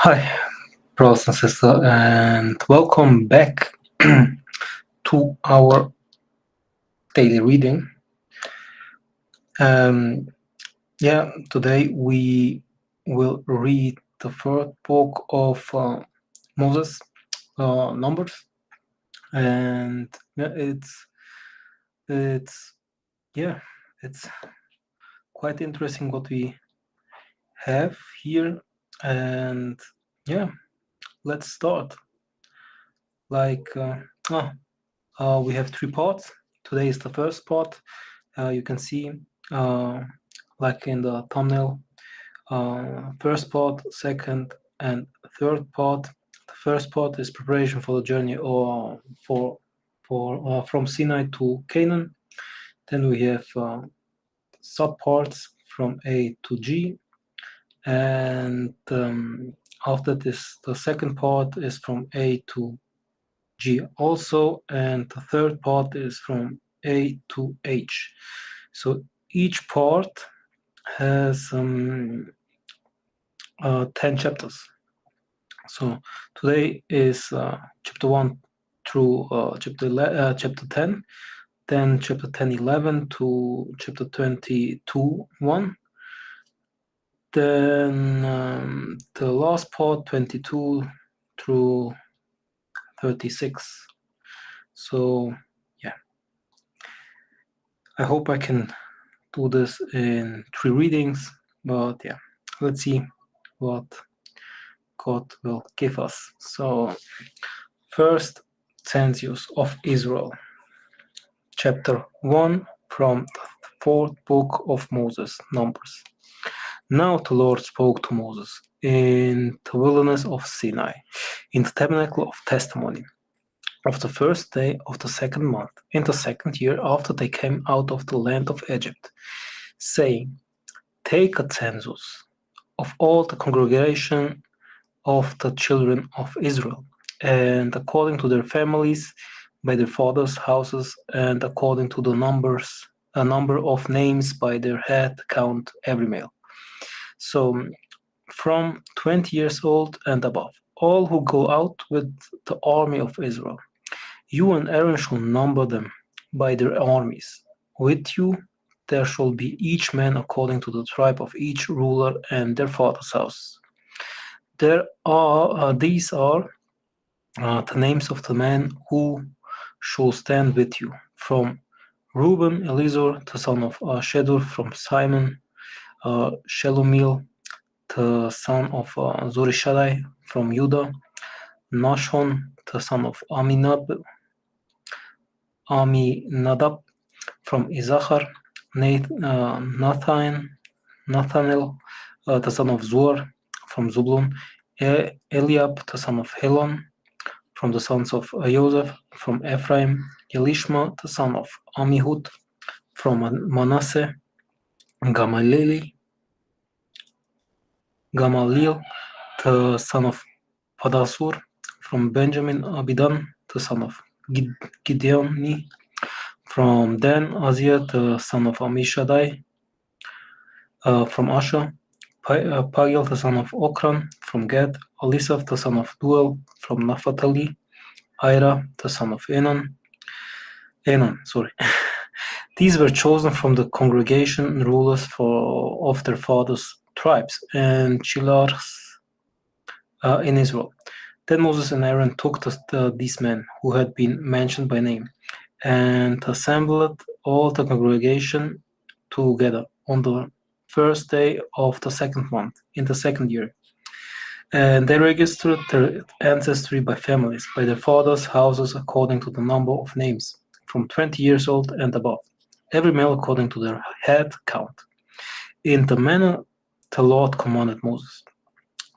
Hi, brothers and sisters, and welcome back to our daily reading. Today we will read the third book of Moses, Numbers, and it's it's quite interesting what we have here, and let's start. We have three parts. Today is the first part. You can see, like in the thumbnail, first part, second, and third part. The first part is preparation for the journey, or from Sinai to Canaan. Then we have sub parts from A to G, and after this, the second part is from A to G also, and the third part is from A to H. So each part has 10 chapters. So today is chapter 1 through chapter 10, then chapter 10, 11 to chapter 22, 1. Then the last part, 22 through 36. So I hope I can do this in 3 readings, but let's see what God will give us. So first, census of Israel, chapter 1 from the fourth book of Moses, Numbers. Now the Lord spoke to Moses in the wilderness of Sinai, in the tabernacle of testimony, of the first day of the second month, in the second year after they came out of the land of Egypt, saying, Take a census of all the congregation of the children of Israel, and according to their families, by their fathers' houses, and according to the number of names by their head, count every male. So from 20 years old and above, all who go out with the army of Israel. You and Aaron shall number them by their armies. With you there shall be each man according to the tribe of each ruler and their father's house. These are the names of the men who shall stand with you. From Reuben, Elizur, the son of Shedur; from Simon, Shelumiel, the son of Zurishaddai; from Judah, Nashon, the son of Aminadab; from Issachar, Nathanael, the son of Zuar; from Zebulun, Eliab, the son of Helon; from the sons of Joseph; from Ephraim, Elishma, the son of Ammihud; from Manasseh, Gamaliel, the son of Padasur; from Benjamin, Abidan, the son of Gideoni; from Dan, Aziah, the son of Ammishaddai; from Asher, Pagiel, the son of Okran; from Gad, Elisaph, the son of Duel; from Naphtali, Ira, the son of Enan. These were chosen from the congregation rulers of their fathers' tribes and chillars in Israel. Then Moses and Aaron took these men who had been mentioned by name, and assembled all the congregation together on the first day of the second month, in the second year. And they registered their ancestry by families, by their fathers' houses, according to the number of names, from 20 years old and above, every male according to their head count, in the manner the Lord commanded Moses.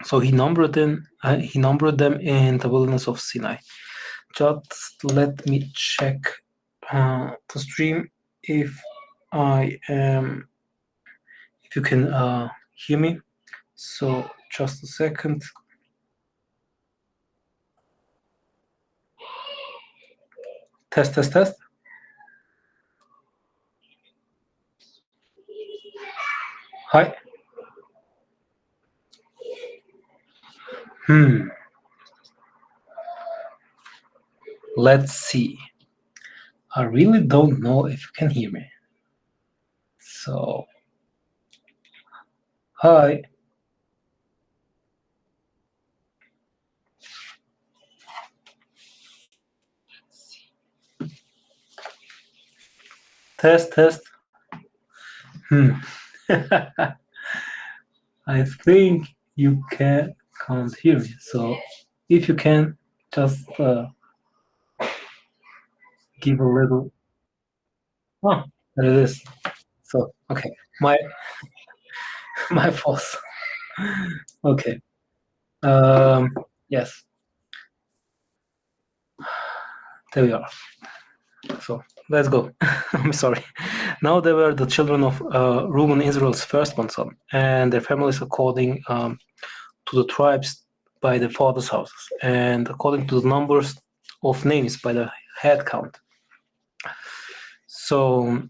So he numbered them in the wilderness of Sinai. Just let me check the stream if you can hear me. So just a second. Test. Hi. Let's see. I really don't know if you can hear me. So, hi. Test. I think you can't hear me. So, if you can, just give a little. Oh, there it is. So, okay, my fault. Okay. Yes. There we are. So let's go. I'm sorry. Now they were the children of Reuben, Israel's firstborn son, and their families according to the tribes by the fathers' houses, and according to the numbers of names by the head count. So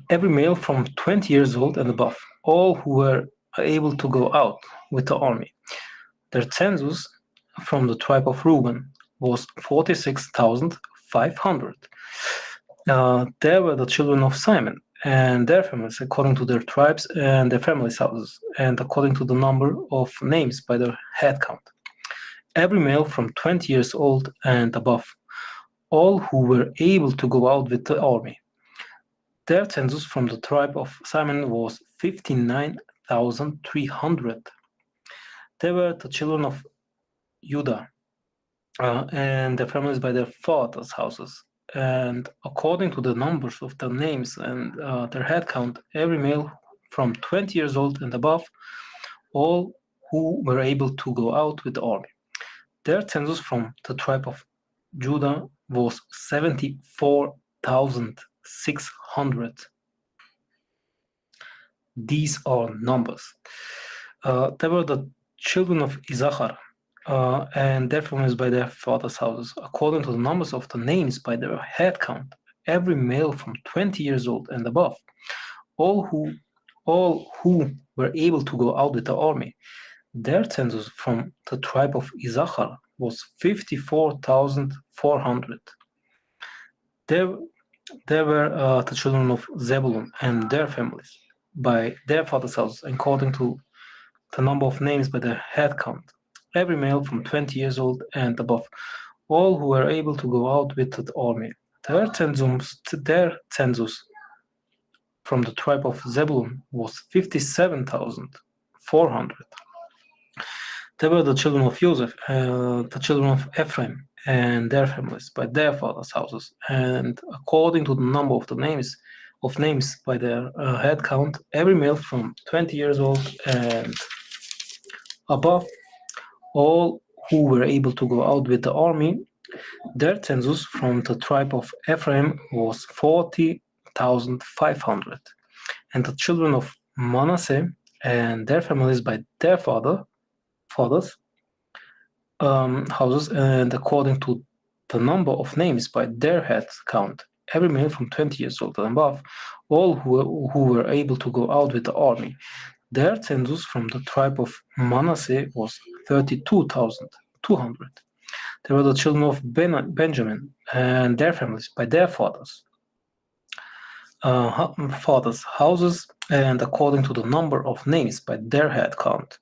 every male from 20 years old and above, all who were able to go out with the army. Their census from the tribe of Reuben was 46,500. There were the children of Simon and their families according to their tribes and their families' houses, and according to the number of names by their head count. Every male from 20 years old and above, all who were able to go out with the army. Their census from the tribe of Simon was 59,300. They were the children of Judah and their families by their fathers' houses. And according to the numbers of their names and their head count, every male from 20 years old and above, all who were able to go out with the army. Their census from the tribe of Judah was 74,600. These are numbers. They were the children of Issachar, and their families by their fathers' houses, according to the numbers of the names by their head count, every male from 20 years old and above, all who were able to go out with the army. Their census from the tribe of Issachar was 54,400. There were the children of Zebulun and their families by their fathers' houses, according to the number of names by their head count. Every male from 20 years old and above, all who were able to go out with the army. Their census from the tribe of Zebulun was 57,400. They were the children of Joseph, the children of Ephraim, and their families by their fathers' houses, and according to the number of the names by their head count, every male from 20 years old and above, all who were able to go out with the army. Their census from the tribe of Ephraim was 40,500, and the children of Manasseh and their families by their fathers' houses, and according to the number of names by their head count, every male from 20 years old and above, all who were able to go out with the army. Their census from the tribe of Manasseh was 32,200. They were the children of Benjamin and their families by their fathers' houses, and according to the number of names by their head count.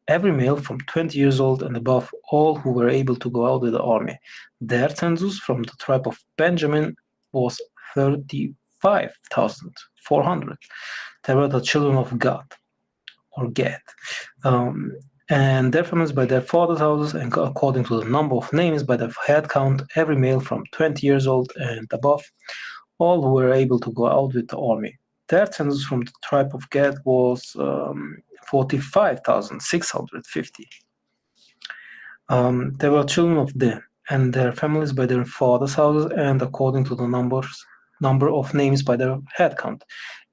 Every male from 20 years old and above, all who were able to go out with the army. Their census from the tribe of Benjamin was 35,400. They were the children of Gad, and their families by their fathers' houses, and according to the number of names by their head count, every male from 20 years old and above, all who were able to go out with the army. Their census from the tribe of Gad was 45,650. They were children of Dan, and their families by their fathers' houses, and according to the number of names by their head count.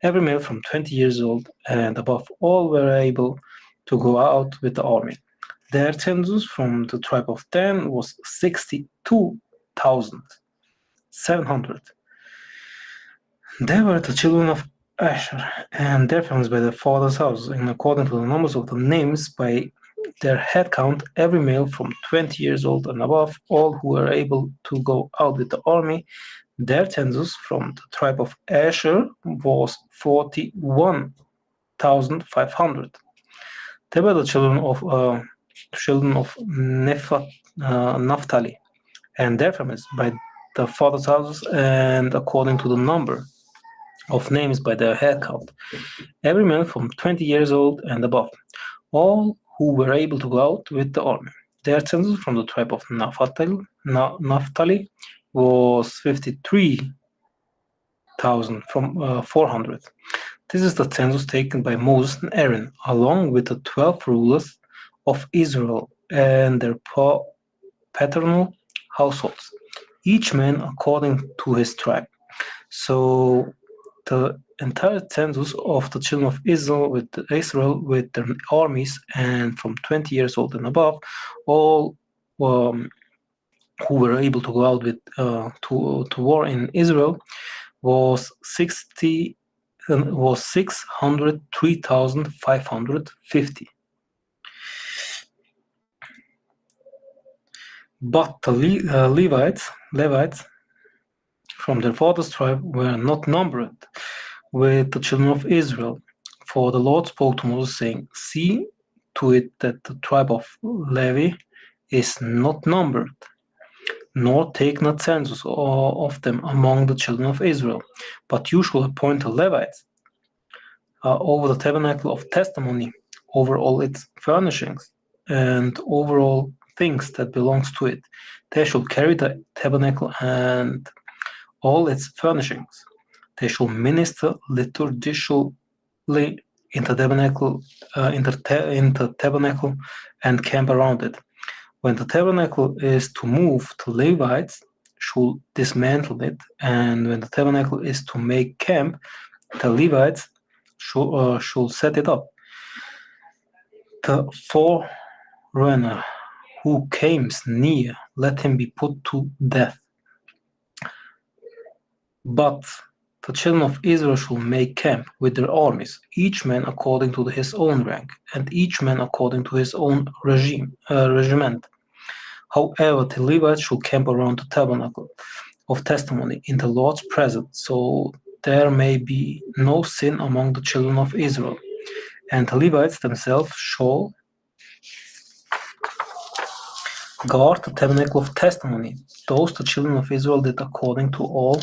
Every male from 20 years old and above, all were able to go out with the army. Their census from the tribe of Dan was 62,700. They were the children of Asher and their families by their fathers' houses, and according to the numbers of the names by their head count, every male from 20 years old and above, all who were able to go out with the army. Their census from the tribe of Asher was 41,500. They were the children of Naphtali, and their families by the fathers' houses, and according to the number of names by their head count, every male from 20 years old and above, all who were able to go out with the army. Their census from the tribe of Naphtali was 53,400. This is the census taken by Moses and Aaron, along with the 12 rulers of Israel and their paternal households, each man according to his tribe. So the entire census of the children of Israel with their armies and from 20 years old and above, all who were able to go out with to war in Israel, was 603,550. But the Levites from their father's tribe were not numbered with the children of Israel. For the Lord spoke to Moses, saying, "See to it that the tribe of Levi is not numbered, nor take not census of them among the children of Israel. But you shall appoint the Levites over the tabernacle of testimony, over all its furnishings, and over all things that belongs to it. They shall carry the tabernacle and all its furnishings. They shall minister liturgically in the tabernacle, and camp around it. When the tabernacle is to move, the Levites shall dismantle it, and when the tabernacle is to make camp, the Levites shall set it up. The forerunner who comes near, let him be put to death. But the children of Israel shall make camp with their armies, each man according to his own rank, and each man according to his own regiment. However, the Levites shall camp around the tabernacle of testimony in the Lord's presence, so there may be no sin among the children of Israel. And the Levites themselves shall guard the tabernacle of testimony. Those the children of Israel did according to all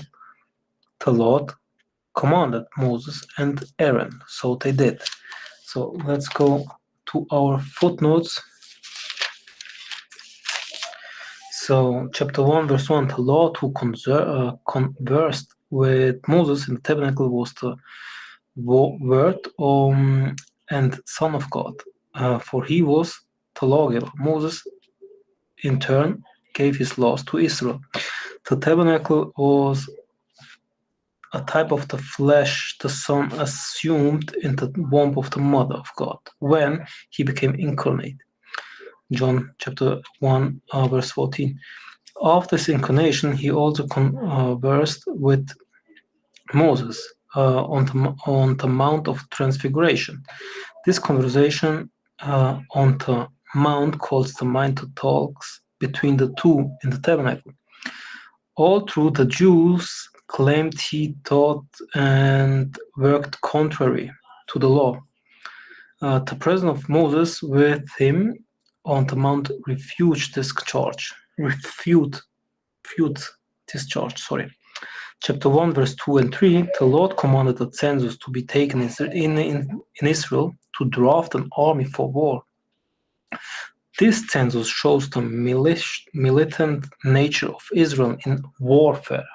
the Lord commanded Moses and Aaron. So they did. So let's go to our footnotes. So chapter 1, verse 1, the Lord who conversed with Moses in the tabernacle was the Word and Son of God, for he was the lawgiver. Moses, in turn, gave his laws to Israel. The tabernacle was a type of the flesh the Son assumed in the womb of the Mother of God when he became incarnate. John chapter 1, verse 14. After his incarnation, he also conversed with Moses on the Mount of Transfiguration. This conversation on the Mount calls the mind to talks between the two in the tabernacle. All through the Jews claimed he taught and worked contrary to the law. The presence of Moses with him on the Mount refute this charge. Chapter 1, verse 2 and 3, the Lord commanded the census to be taken in Israel to draft an army for war. This census shows the militant nature of Israel in warfare.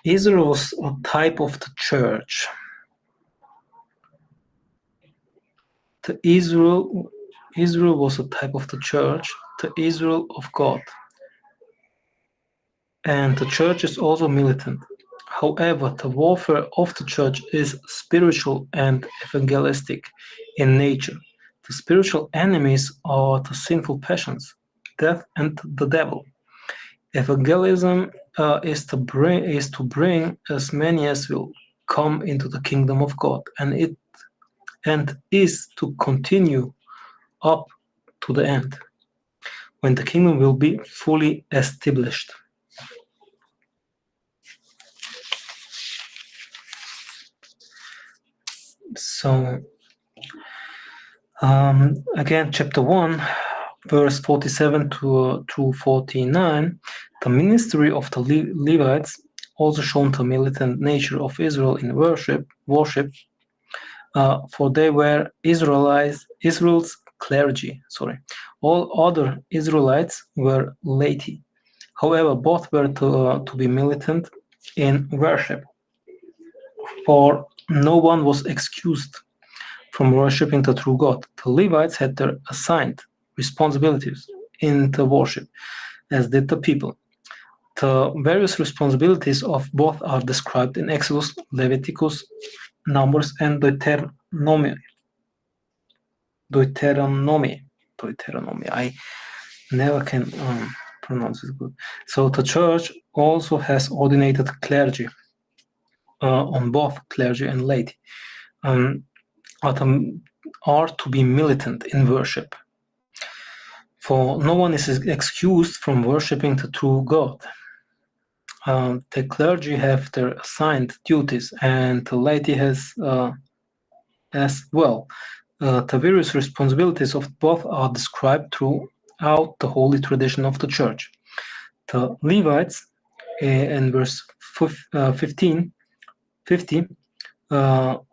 Israel was a type of the church. Israel was a type of the church, the Israel of God. And the church is also militant. However, the warfare of the church is spiritual and evangelistic in nature. The spiritual enemies are the sinful passions, death, and the devil. Evangelism is to bring as many as will come into the kingdom of God, and is to continue up to the end, when the kingdom will be fully established. So, again, chapter 1, verse 47 through 49, the ministry of the Levites also shown the militant nature of Israel in worship, for they were Israel's clergy. All other Israelites were laity. However, both were to be militant in worship, for no one was excused from worshiping the true God. The Levites had their assigned responsibilities in the worship, as did the people. The various responsibilities of both are described in Exodus, Leviticus, Numbers, and Deuteronomy. I never can pronounce it good. So the church also has ordinated clergy on both clergy and laity, are to be militant in worship. For no one is excused from worshiping the true God. The clergy have their assigned duties, and the laity has as well. The various responsibilities of both are described throughout the holy tradition of the church. The Levites, in verse 50,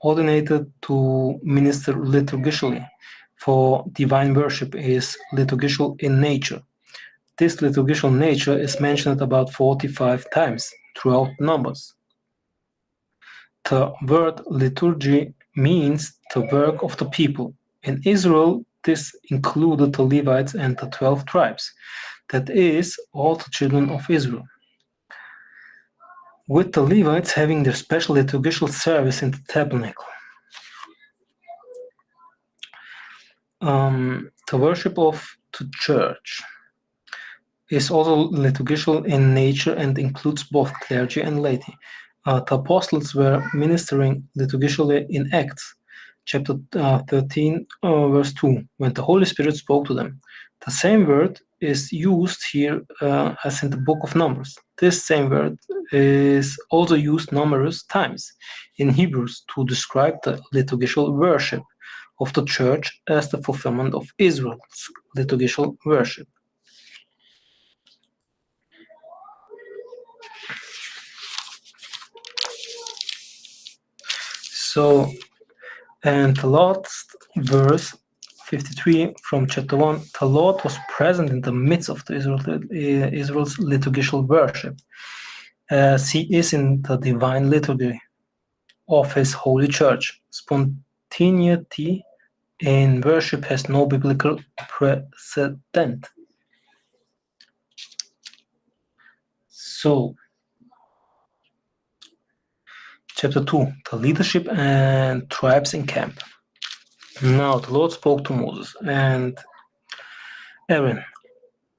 ordinated to minister liturgically, for divine worship is liturgical in nature. This liturgical nature is mentioned about 45 times throughout Numbers. The word liturgy means the work of the people. In Israel, this included the Levites and the 12 tribes, that is, all the children of Israel, with the Levites having their special liturgical service in the tabernacle. The worship of the church is also liturgical in nature and includes both clergy and laity. The apostles were ministering liturgically in Acts, chapter 13, verse 2, when the Holy Spirit spoke to them. The same word is used here as in the book of Numbers. This same word is also used numerous times in Hebrews to describe the liturgical worship of the church as the fulfillment of Israel's liturgical worship. So, and the last verse, 53 from chapter 1, the Lord was present in the midst of Israel's liturgical worship, as he is in the divine liturgy of his holy church. Spontaneity in worship has no biblical precedent. So, chapter 2, the leadership and tribes in camp. Now the Lord spoke to Moses and Aaron,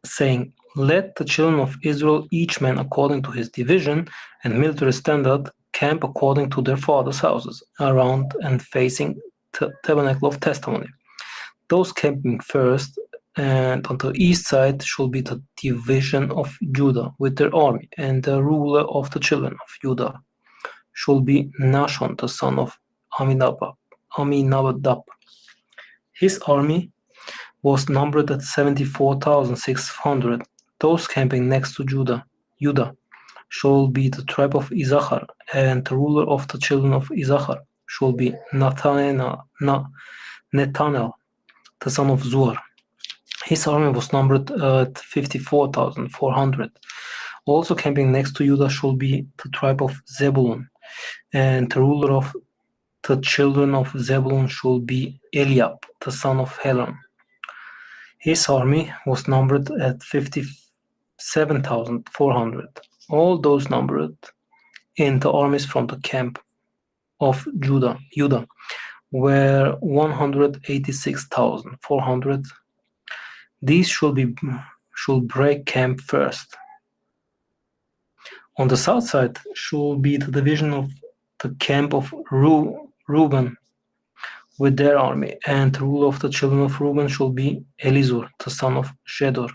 saying, "Let the children of Israel, each man according to his division and military standard, camp according to their fathers' houses, around and facing the tabernacle of testimony. Those camping first and on the east side shall be the division of Judah with their army, and the ruler of the children of Judah shall be Nahshon, the son of Aminadab. His army was numbered at 74,600. Those camping next to Judah shall be the tribe of Issachar, and the ruler of the children of Issachar shall be Nathanael, the son of Zuar. His army was numbered at 54,400. Also camping next to Judah shall be the tribe of Zebulun, and the ruler of the children of Zebulun shall be Eliab, the son of Helon. His army was numbered at 57,400. All those numbered in the armies from the camp of Judah were 186,400. These should break camp first. On the south side should be the division of the camp of Reuben, with their army, and the rule of the children of Reuben shall be Elizur, the son of Shedor.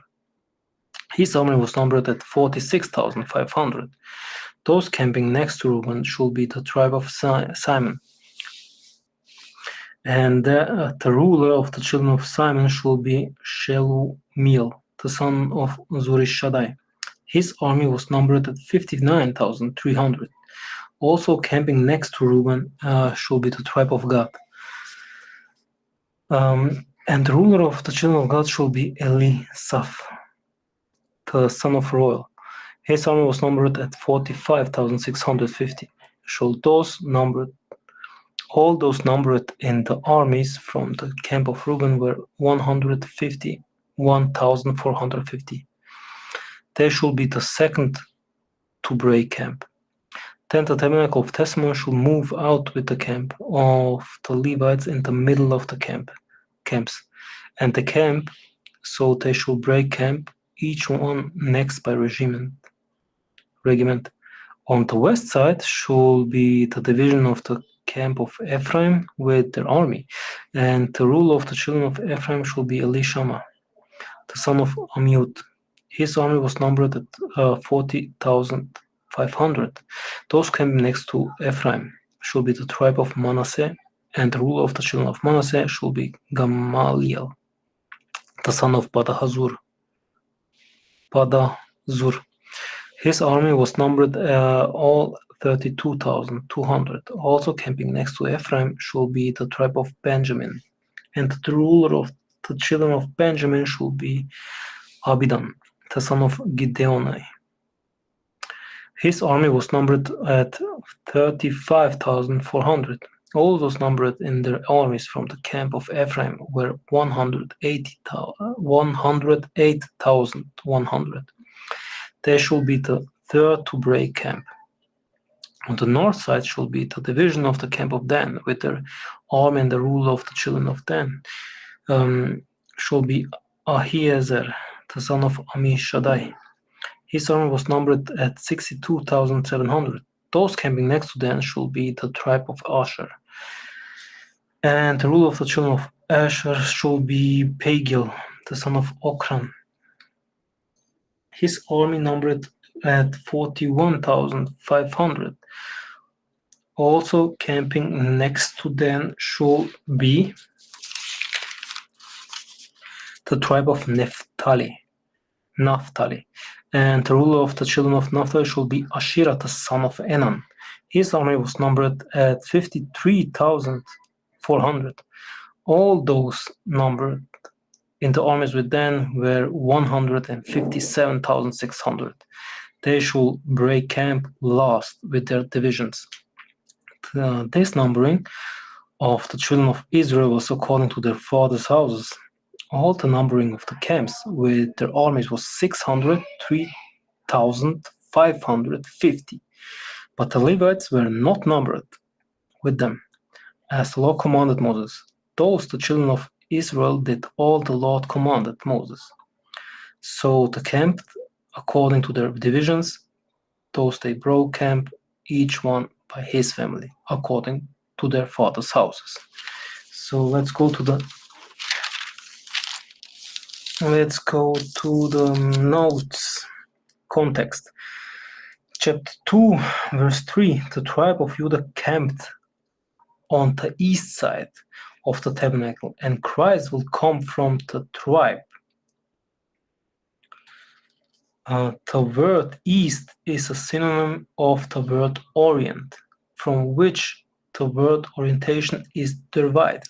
His army was numbered at 46,500. Those camping next to Reuben shall be the tribe of Simon. And the ruler of the children of Simon shall be Shelumiel, the son of Zurishaddai. His army was numbered at 59,300. Also camping next to Reuben shall be the tribe of Gad. And the ruler of the children of Gad shall be Elisaph, the son of Roel. His army was numbered at 45,650. All those numbered in the armies from the camp of Reuben were 151,450. They shall be the second to break camp. Then the tabernacle of testimony shall move out with the camp of the Levites in the middle of the camps, and the camp, so they shall break camp, each one next by regiment. On the west side shall be the division of the camp of Ephraim with their army, and the rule of the children of Ephraim shall be Elishama, the son of Ammiud. His army was numbered at 40,500. Those camping next to Ephraim shall be the tribe of Manasseh, and the ruler of the children of Manasseh shall be Gamaliel, the son of Padahzur. His army was numbered all 32,200. Also camping next to Ephraim shall be the tribe of Benjamin, and the ruler of the children of Benjamin shall be Abidan, the son of Gideoni. His army was numbered at 35,400. All those numbered in their armies from the camp of Ephraim were 108,100. They shall be the third to break camp. On the north side shall be the division of the camp of Dan, with their army, and the rule of the children of Dan shall be Ahiezer, the son of Ammishaddai. His army was numbered at 62,700. Those camping next to Dan shall be the tribe of Asher. And the rule of the children of Asher shall be Pagiel, the son of Okran. His army numbered at 41,500. Also camping next to Dan shall be the tribe of Naphtali. And the ruler of the children of Naphtali shall be Ashira, the son of Enan. His army was numbered at 53,400. All those numbered in the armies with Dan were 157,600. They shall break camp last with their divisions. This numbering of the children of Israel was according to their fathers' houses. All the numbering of the camps with their armies was 603,550. But the Levites were not numbered with them, as the Lord commanded Moses. Those the children of Israel did all the Lord commanded Moses. So they camped according to their divisions. Those they broke camp, each one by his family, according to their fathers' houses. So let's go to the notes, context. Chapter 2, verse 3, the tribe of Judah camped on the east side of the tabernacle, and Christ will come from the tribe. The word east is a synonym of the word orient, from which the word orientation is derived.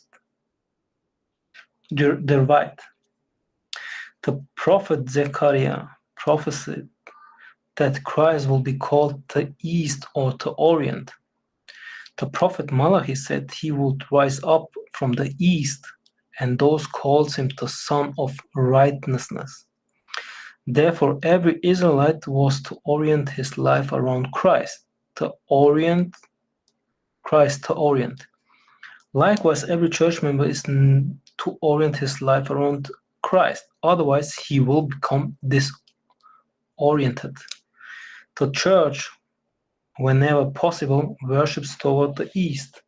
The prophet Zechariah prophesied that Christ will be called the East or the Orient. The prophet Malachi said he would rise up from the East, and those calls him the Son of Righteousness. Therefore, every Israelite was to orient his life around Christ, to orient. Likewise, every church member is to orient his life around Christ. Otherwise, he will become disoriented. The church, whenever possible, worships toward the east.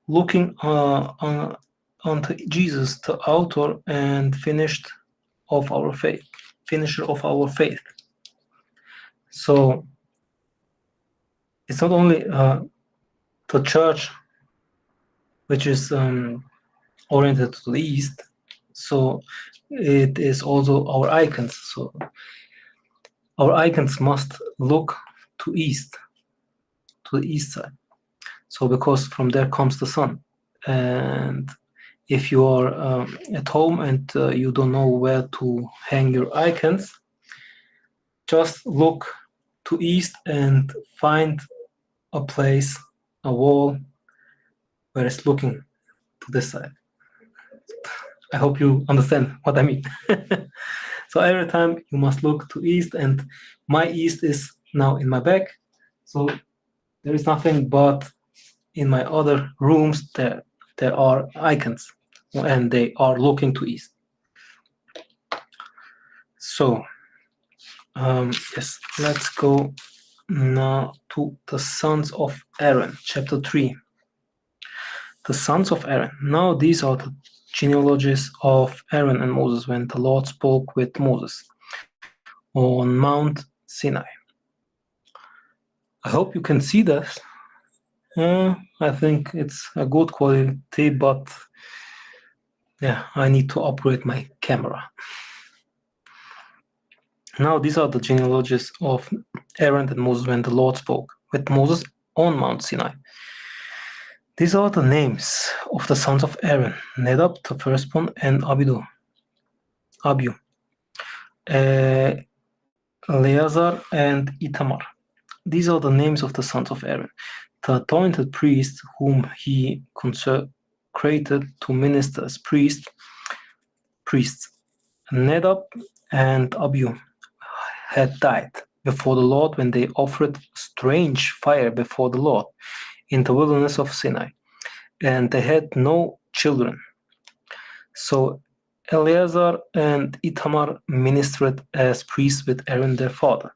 looking unto Jesus, the author and finisher of our faith. So it's not only the church which is oriented to the east, so it is also our icons. So our icons must look to the east side. So because from there comes the sun. And if you are at home and you don't know where to hang your icons, just look to east and find a place, a wall, where it's looking to this side. I hope you understand what I mean. So every time you must look to east, and my east is now in my back. So there is nothing, but in my other rooms there are icons, and they are looking to east. So yes, let's go now to the sons of Aaron, chapter 3. The sons of Aaron. Now these are the genealogies of Aaron and Moses when the Lord spoke with Moses on Mount Sinai. I hope you can see this. I think it's a good quality, but yeah, I need to operate my camera. Now these are the genealogies of Aaron and Moses when the Lord spoke with Moses on Mount Sinai. These are the names of the sons of Aaron: Nadab, the firstborn, and Abihu, Eleazar, and Itamar. These are the names of the sons of Aaron, the anointed priests whom he consecrated to minister as priests. Nadab and Abihu had died before the Lord when they offered strange fire before the Lord in the wilderness of Sinai, and they had no children. So Eleazar and Itamar ministered as priests with Aaron their father.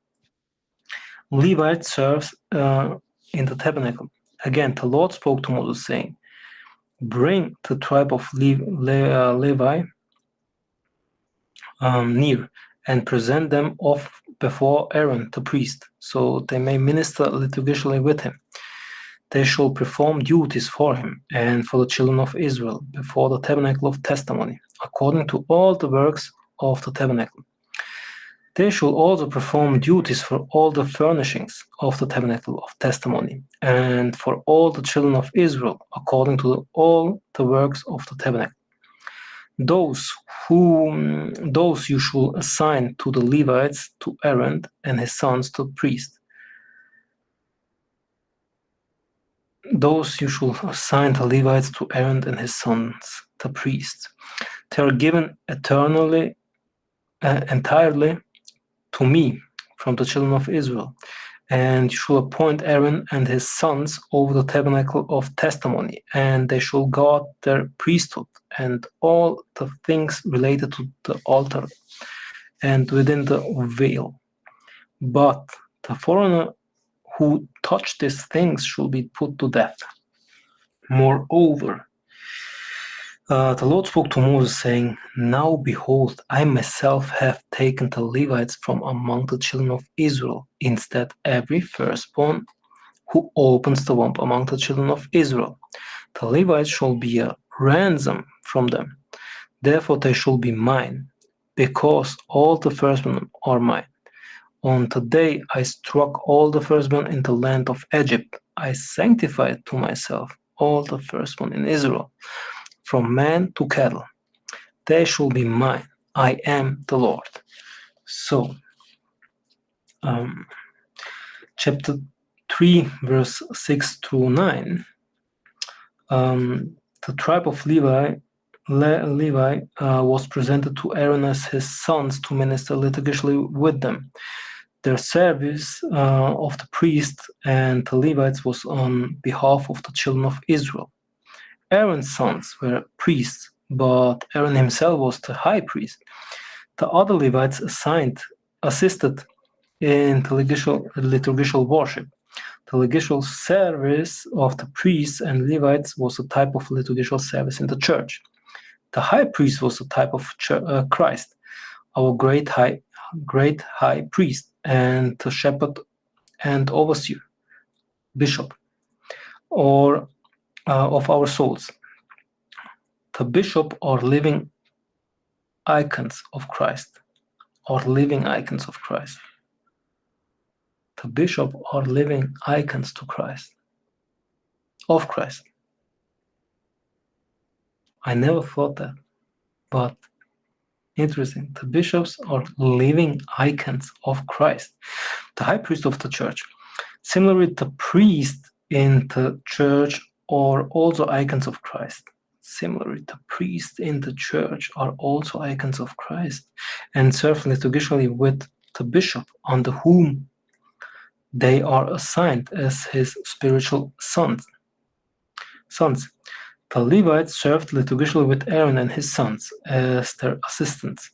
Levites served in the tabernacle. Again, the Lord spoke to Moses, saying, "Bring the tribe of Levi near and present them off before Aaron the priest, so they may minister liturgically with him. They shall perform duties for him and for the children of Israel before the tabernacle of testimony, according to all the works of the tabernacle. They shall also perform duties for all the furnishings of the tabernacle of testimony, and for all the children of Israel, according to all the works of the tabernacle. Those you shall assign to the Levites, to Aaron and his sons, the priest. Those you shall assign the Levites to Aaron and his sons, the priests. They are given entirely to me from the children of Israel. And you shall appoint Aaron and his sons over the tabernacle of testimony, and they shall guard their priesthood and all the things related to the altar and within the veil. But the foreigner who touch these things shall be put to death. Moreover, the Lord spoke to Moses, saying, Now behold, I myself have taken the Levites from among the children of Israel, instead every firstborn who opens the womb among the children of Israel. The Levites shall be a ransom from them. Therefore they shall be mine, because all the firstborn are mine. On the day I struck all the firstborn in the land of Egypt, I sanctified to myself all the firstborn in Israel, from man to cattle. They shall be mine. I am the Lord. So, chapter 3, verse 6 through 9, the tribe of Levi was presented to Aaron as his sons to minister liturgically with them. Their service of the priests and the Levites was on behalf of the children of Israel. Aaron's sons were priests, but Aaron himself was the high priest. The other Levites assisted in the liturgical worship. The liturgical service of the priests and Levites was a type of liturgical service in the church. The high priest was a type of Christ, our great high priest, and the shepherd and overseer, bishop, or of our souls. The bishop are living icons of Christ, or living icons of Christ. The bishop are living icons to Christ, of Christ. I never thought that, but interesting. The bishops are living icons of Christ, the high priest of the church. Similarly, the priests in the church are also icons of Christ. Similarly, the priests in the church are also icons of Christ and serve liturgically with the bishop, under whom they are assigned as his spiritual sons. The Levites served liturgically with Aaron and his sons as their assistants.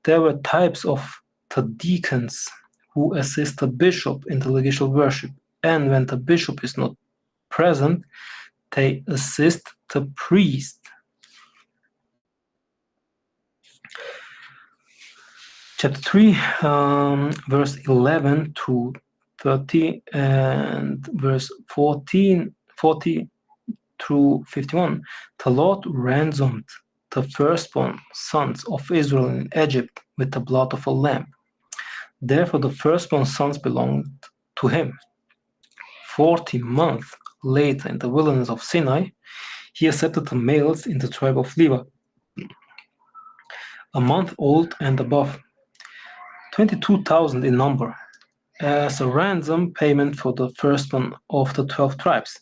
There were types of the deacons who assist the bishop in the liturgical worship, and when the bishop is not present, they assist the priest. Chapter 3, verse 11 to 30, and verse 40 through 51. The Lord ransomed the firstborn sons of Israel in Egypt with the blood of a lamb. Therefore the firstborn sons belonged to him. 40 months later, in the wilderness of Sinai, he accepted the males in the tribe of Levi, a month old and above, 22,000 in number, as a ransom payment for the firstborn of the 12 tribes.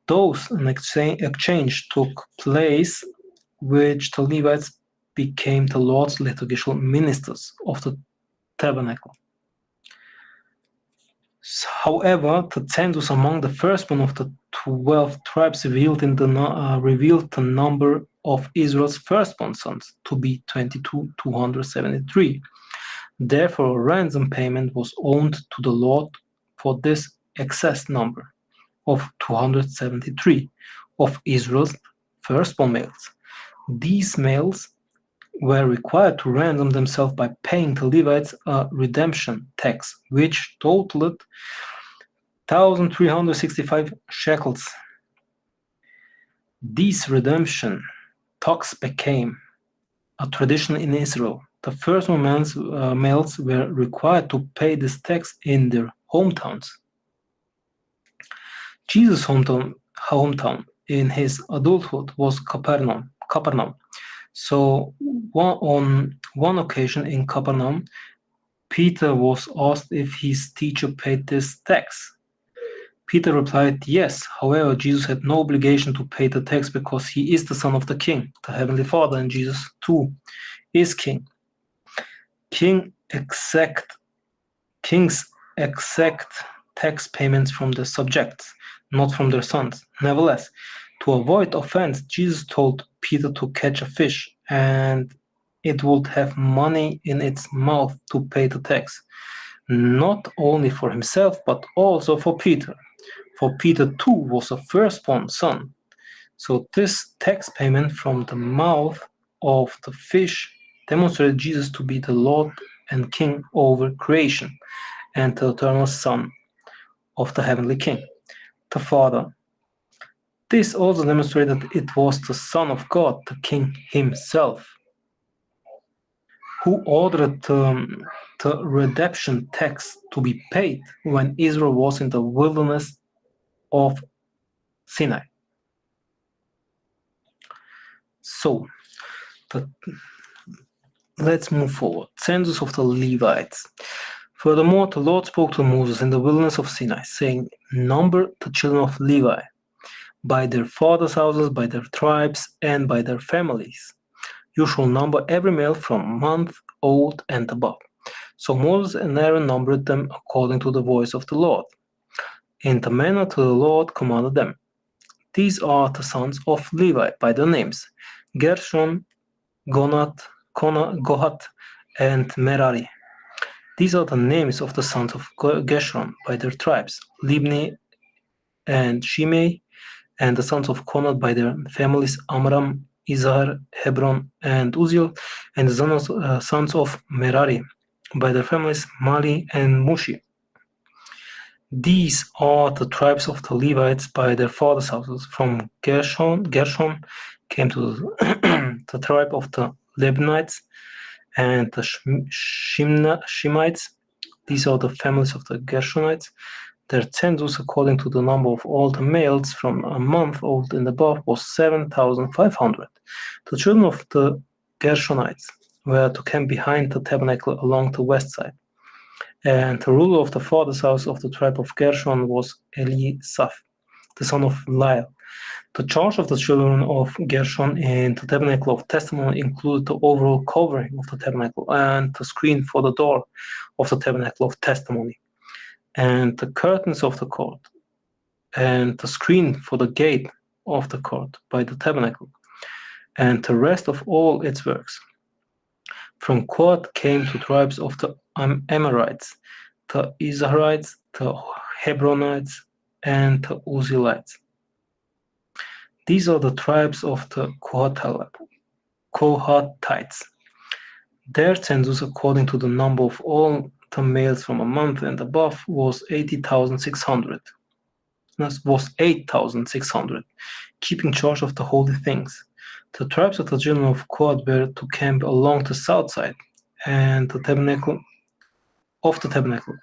Thus, an exchange took place, which the Levites became the Lord's liturgical ministers of the tabernacle. However, the census among the firstborn of the 12 tribes revealed the number of Israel's firstborn sons to be 22,273. Therefore, a ransom payment was owed to the Lord for this excess number of 273 of Israel's firstborn males. These males were required to ransom themselves by paying the Levites a redemption tax, which totaled 1,365 shekels. These redemption tax became a tradition in Israel. The firstborn males were required to pay this tax in their hometowns. Jesus' hometown in his adulthood was Capernaum. So on one occasion in Capernaum, Peter was asked if his teacher paid this tax. Peter replied, yes. However, Jesus had no obligation to pay the tax because he is the Son of the King, the Heavenly Father, and Jesus too is King. Kings exact tax payments from the subjects, not from their sons. Nevertheless, to avoid offense, Jesus told Peter to catch a fish, and it would have money in its mouth to pay the tax, not only for himself, but also for Peter. For Peter too was a firstborn son. So this tax payment from the mouth of the fish demonstrated Jesus to be the Lord and King over creation, and the eternal Son of the Heavenly King, the Father. This also demonstrated that it was the Son of God, the King himself, who ordered the redemption tax to be paid when Israel was in the wilderness of Sinai. So, let's move forward. Census of the Levites. Furthermore, the Lord spoke to Moses in the wilderness of Sinai, saying, number the children of Levi, by their fathers' houses, by their tribes, and by their families. You shall number every male from month old and above. So Moses and Aaron numbered them according to the voice of the Lord, in the manner the Lord commanded them. These are the sons of Levi by their names: Gershon, Kohath, and Merari. These are the names of the sons of Gershon by their tribes, Libni and Shimei, and the sons of Conad by their families, Amram, Izhar, Hebron, and Uziel, and the sons of Merari by their families, Mali and Mushi. These are the tribes of the Levites by their fathers' houses. From Gershon came to the tribe of the Lebaonites and the Shemites. These are the families of the Gershonites. Their census, according to the number of all the males from a month old and above, was 7,500. The children of the Gershonites were to camp behind the tabernacle along the west side. And the ruler of the father's house of the tribe of Gershon was Elisaph, the son of Lyle. The charge of the children of Gershon in the tabernacle of testimony included the overall covering of the tabernacle and the screen for the door of the tabernacle of testimony, and the curtains of the court, and the screen for the gate of the court by the tabernacle, and the rest of all its works. From Quad came the tribes of the Amorites, the Izharites, the Hebronites, and the Uzzielites. These are the tribes of the Kohathites. Their census, according to the number of all the males from a month and above, was 8,600. Was 8,600, keeping charge of the holy things. The tribes of the children of Kohath were to camp along the south side, and the tabernacle,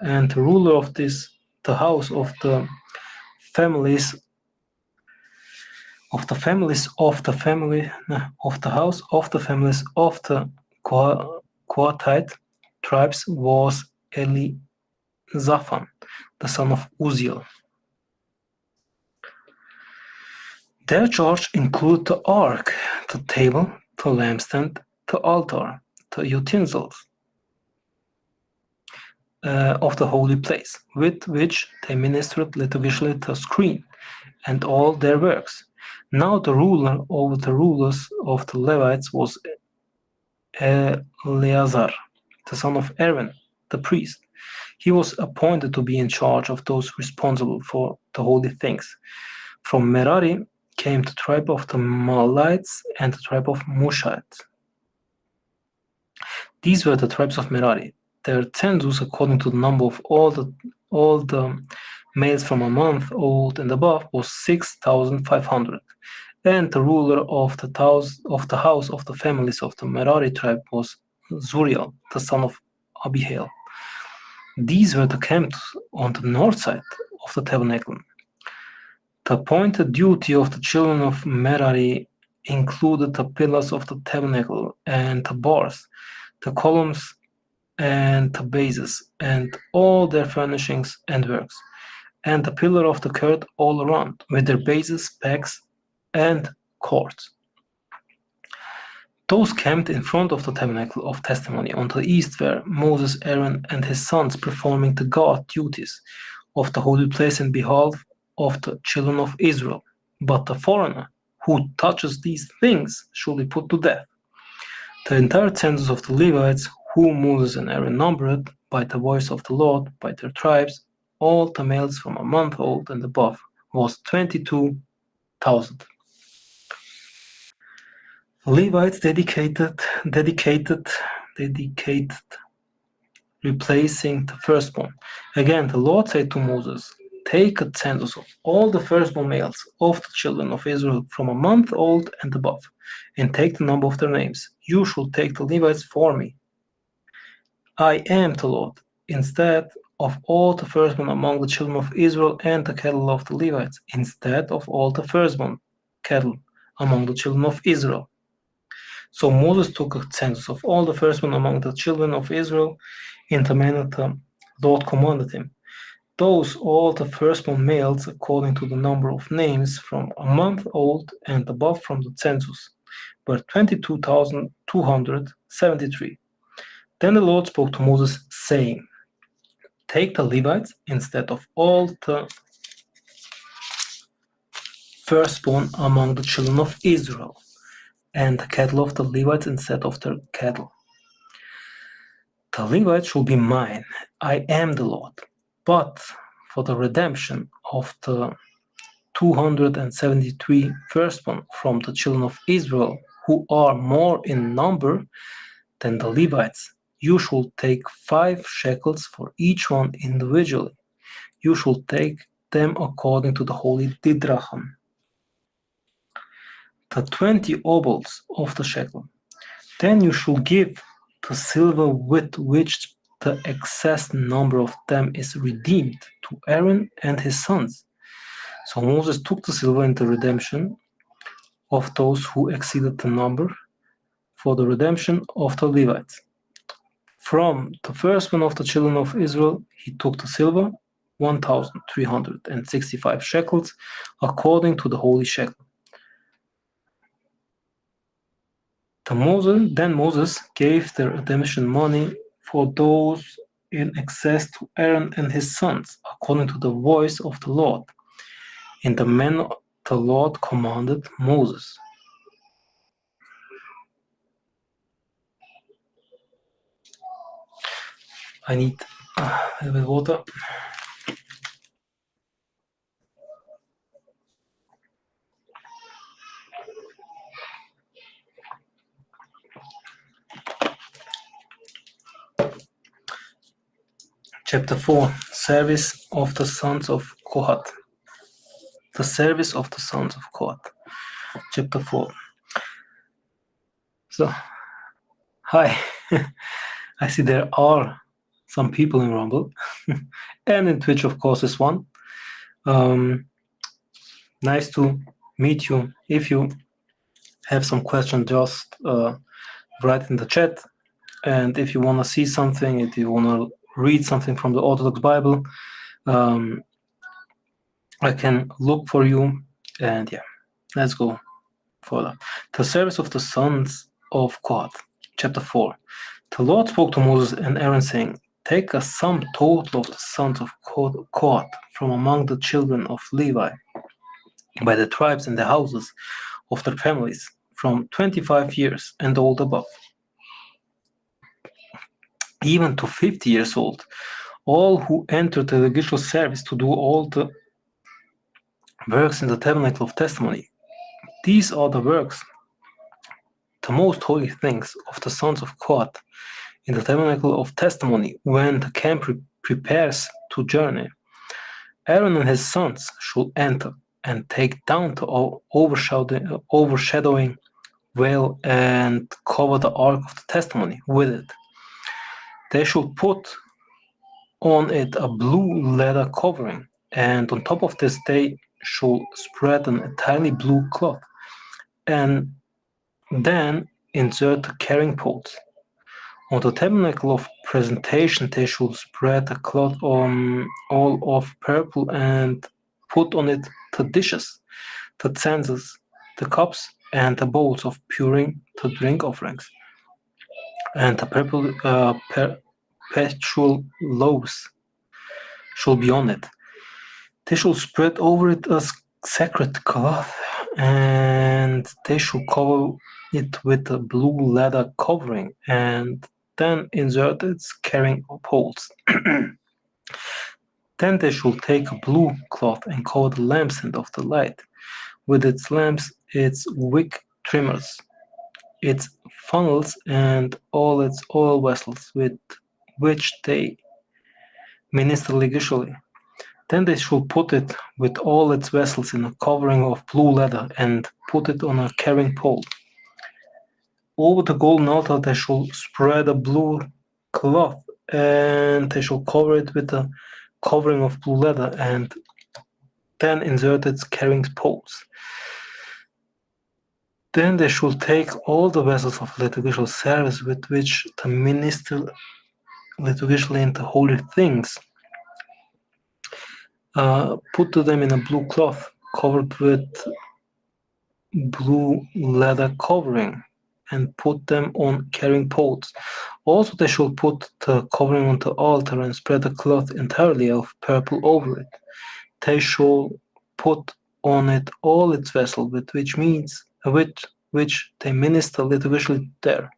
and the ruler of this, the house of the families of the house of the families of the Kohathite tribes was Elizaphan, the son of Uziel. Their charge included the ark, the table, the lampstand, the altar, the utensils of the holy place, with which they ministered liturgically the screen, and all their works. Now the ruler over the rulers of the Levites was Eleazar, the son of Aaron, the priest. He was appointed to be in charge of those responsible for the holy things. From Merari came the tribe of the Mahalites and the tribe of Mushites. These were the tribes of Merari. Their census, according to the number of all the males from a month old and above, was 6,500. And the ruler of the house of the families of the Merari tribe was Zuriel, the son of Abihail. These were the camps on the north side of the tabernacle. The appointed duty of the children of Merari included the pillars of the tabernacle and the bars, the columns and the bases, and all their furnishings and works, and the pillar of the court all around, with their bases, pegs, and cords. Those camped in front of the tabernacle of testimony on the east were Moses, Aaron, and his sons performing the guard duties of the holy place in behalf of the children of Israel. But the foreigner who touches these things shall be put to death. The entire census of the Levites, whom Moses and Aaron numbered by the voice of the Lord, by their tribes, all the males from a month old and above, was 22,000. Levites dedicated, replacing the firstborn. Again, the Lord said to Moses, "Take a census of all the firstborn males of the children of Israel from a month old and above, and take the number of their names. You shall take the Levites for me. I am the Lord, instead of all the firstborn among the children of Israel, and the cattle of the Levites, instead of all the firstborn cattle among the children of Israel." So Moses took a census of all the firstborn among the children of Israel in the manner the Lord commanded him. Those all the firstborn males, according to the number of names from a month old and above from the census, were 22,273. Then the Lord spoke to Moses, saying, "Take the Levites instead of all the firstborn among the children of Israel, and the cattle of the Levites instead of their cattle. The Levites shall be mine. I am the Lord. But for the redemption of the 273 firstborn from the children of Israel, who are more in number than the Levites, you shall take 5 shekels for each one individually. You shall take them according to the holy didrachm. The 20 obols of the shekel. Then you shall give the silver with which the excess number of them is redeemed to Aaron and his sons. So Moses took the silver in the redemption of those who exceeded the number for the redemption of the Levites. From the firstborn of the children of Israel, he took the silver, 1,365 shekels, according to the holy shekel. Then Moses gave the redemption money for those in excess to Aaron and his sons, according to the voice of the Lord, in the manner the Lord commanded Moses. I need a little bit of water. Chapter 4, Service of the Sons of Kohath. The Service of the Sons of Kohath. Chapter 4. So, hi. I see there are some people in Rumble. And in Twitch, of course, is one. Nice to meet you. If you have some questions, just write in the chat. And if you want to see something, if you want to read something from the Orthodox Bible, I can look for you. And yeah, let's go further. The service of the sons of Kohath, chapter 4. The Lord spoke to Moses and Aaron, saying, take a sum total of the sons of Kohath from among the children of Levi, by the tribes and the houses of their families, from 25 years and old above, even to 50 years old, all who enter the legislative service to do all the works in the tabernacle of testimony. These are the works, the most holy things of the sons of Kohath in the tabernacle of testimony when the camp prepares to journey. Aaron and his sons shall enter and take down the overshadowing veil and cover the ark of the testimony with it. They shall put on it a blue leather covering, and on top of this they shall spread an entirely blue cloth, and then insert the carrying poles. On the tabernacle of presentation they shall spread a cloth all of purple and put on it the dishes, the censers, the cups, and the bowls of puring the drink offerings, and the perpetual loaves shall be on it. They shall spread over it a sacred cloth, and they shall cover it with a blue leather covering, and then insert its carrying poles. Then they shall take a blue cloth and cover the lampstand of the light, with its lamps, its wick trimmers, its funnels, and all its oil vessels with which they minister legally. Then they shall put it with all its vessels in a covering of blue leather, and put it on a carrying pole. Over the golden altar they shall spread a blue cloth, and they shall cover it with a covering of blue leather, and then insert its carrying poles. Then they shall take all the vessels of liturgical service with which the minister liturgically in the holy things, put to them in a blue cloth covered with blue leather covering, and put them on carrying poles. Also they shall put the covering on the altar and spread the cloth entirely of purple over it. They shall put on it all its vessels with which they minister liturgically there,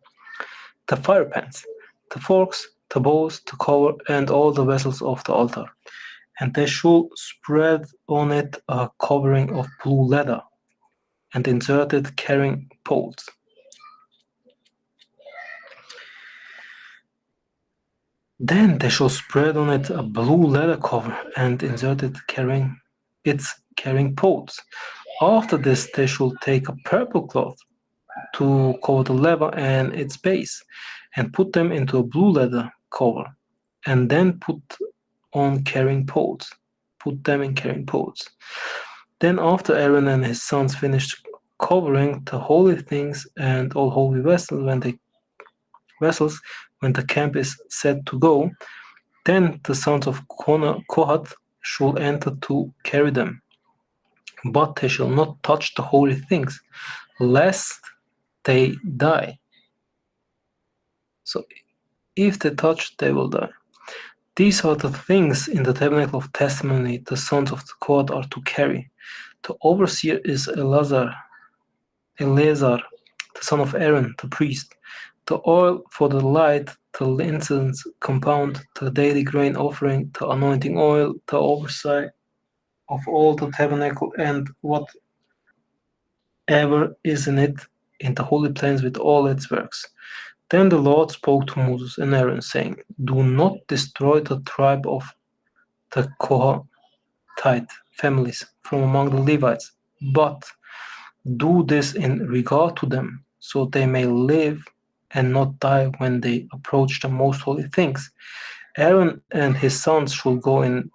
the fire pans, the forks, tabots, the cover, and all the vessels of the altar. And they should spread on it a covering of blue leather, and insert it carrying poles. Then they shall spread on it a blue leather cover, and insert it carrying poles. After this they shall take a purple cloth to cover the lever and its base, and put them into a blue leather cover, and then put them in carrying poles. Then after Aaron and his sons finished covering the holy things and all holy vessels when the camp is set to go, then the sons of Kohath shall enter to carry them. But they shall not touch the holy things, lest they die. So if they touch, they will die. These are the things in the tabernacle of testimony the sons of Kohath are to carry. The overseer is Eleazar, the son of Aaron, the priest. The oil for the light, the incense compound, the daily grain offering, the anointing oil, the oversight of all the tabernacle, and whatever is in it, in the holy place with all its works. Then the Lord spoke to Moses and Aaron, saying, Do not destroy the tribe of the Kohathite families from among the Levites, but do this in regard to them, so they may live and not die when they approach the most holy things. Aaron and his sons shall go in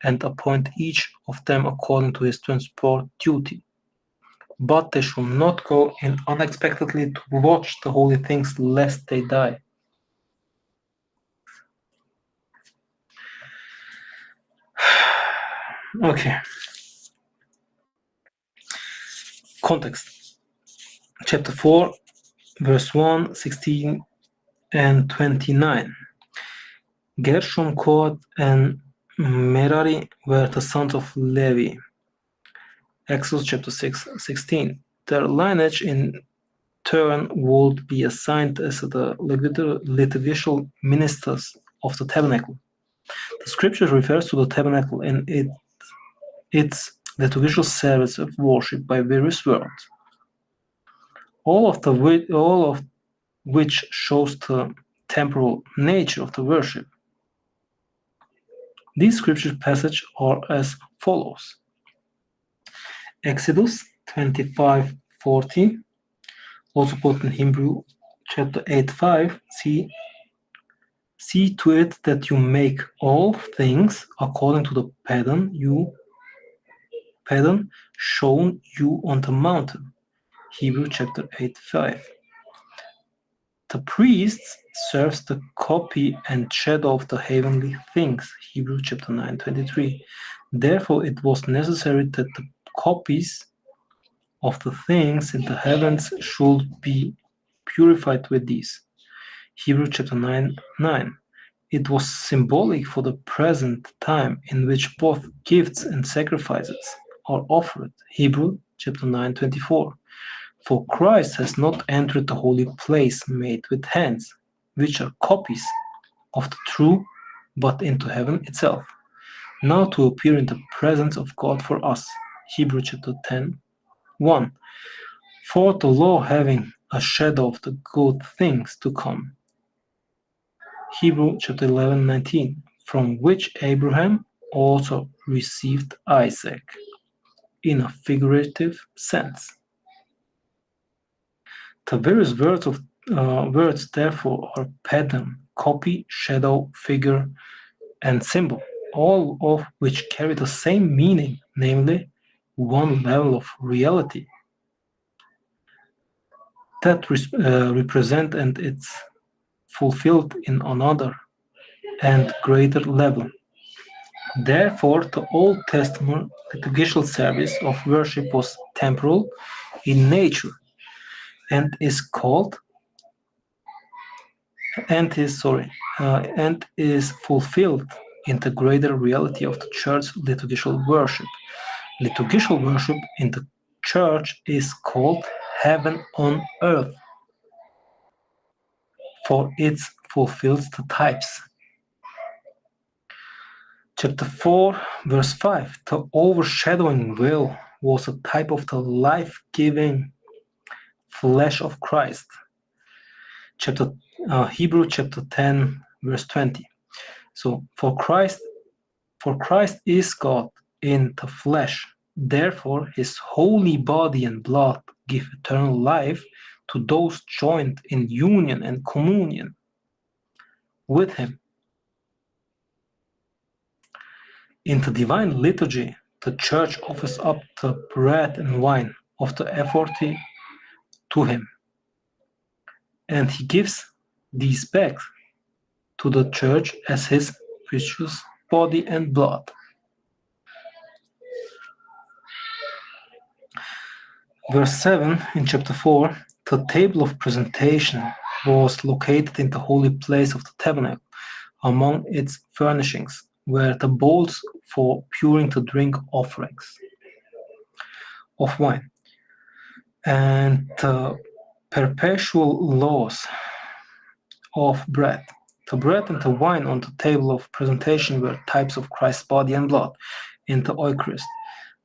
and appoint each of them according to his transport duty. But they shall not go in unexpectedly to watch the holy things, lest they die. Okay. Context. Chapter 4, verse 1, 16, and 29. Gershon, Kohath, and Merari were the sons of Levi. Exodus chapter 6, 16. Their lineage in turn would be assigned as the liturgical ministers of the tabernacle. The scripture refers to the tabernacle and its liturgical service of worship by various words, all of which shows the temporal nature of the worship. These scripture passages are as follows. Exodus 25:40, also quoted in Hebrew chapter 8:5. See to it that you make all things according to the pattern shown you on the mountain. Hebrew chapter 8:5. The priest serves the copy and shadow of the heavenly things. Hebrew chapter 9:23. Therefore it was necessary that the copies of the things in the heavens should be purified with these. Hebrew chapter 9:9. It was symbolic for the present time in which both gifts and sacrifices are offered. Hebrew chapter 9:24. For Christ has not entered the holy place made with hands, which are copies of the true, but into heaven itself, now to appear in the presence of God for us. Hebrew chapter 10:1. For the law having a shadow of the good things to come. Hebrew chapter 11:19. From which Abraham also received Isaac, in a figurative sense. The various words therefore are pattern, copy, shadow, figure, and symbol, all of which carry the same meaning, namely one level of reality that represent and it's fulfilled in another and greater level. Therefore, the Old Testament liturgical service of worship was temporal in nature and is fulfilled in the greater reality of the church liturgical worship. Liturgical worship in the church is called heaven on earth for its fulfills the types. Chapter 4, verse 5, the overshadowing veil was a type of the life-giving flesh of Christ. Hebrew chapter 10, verse 20. So, for Christ is God in the flesh. Therefore, his holy body and blood give eternal life to those joined in union and communion with him. In the divine liturgy, the Church offers up the bread and wine of the authority to him, and he gives these back to the Church as his precious body and blood. Verse 7 in chapter 4, the table of presentation was located in the holy place of the tabernacle. Among its furnishings were the bowls for pouring the drink offerings of wine, and the perpetual laws of bread. The bread and the wine on the table of presentation were types of Christ's body and blood in the Eucharist.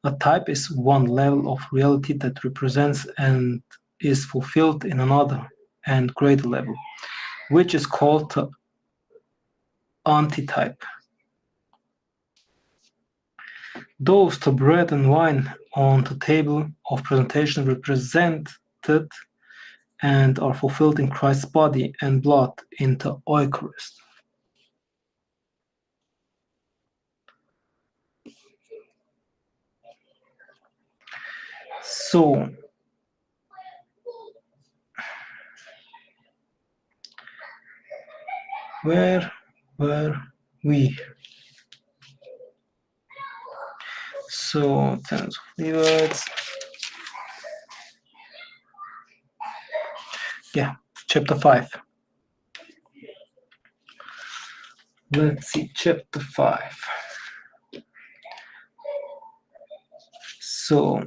A type is one level of reality that represents and is fulfilled in another and greater level, which is called the antitype. Thus, the bread and wine on the table of presentation represented and are fulfilled in Christ's body and blood in the Eucharist. So, where were we? So, Tenants of Levites. Yeah, chapter 5. Let's see, chapter 5. So,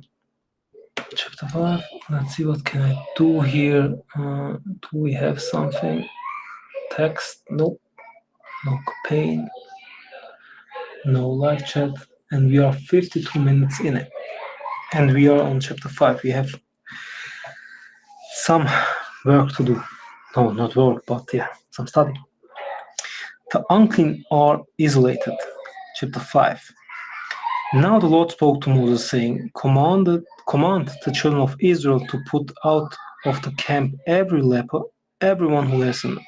chapter 5, let's see what can I do here. Do we have something? Text? Nope. No campaign. No live chat. And we are 52 minutes in it. And we are on chapter 5. We have some work to do. No, not work, but yeah, some study. The unclean are isolated. Chapter 5. Now the Lord spoke to Moses, saying, Command the children of Israel to put out of the camp every leper, everyone who has an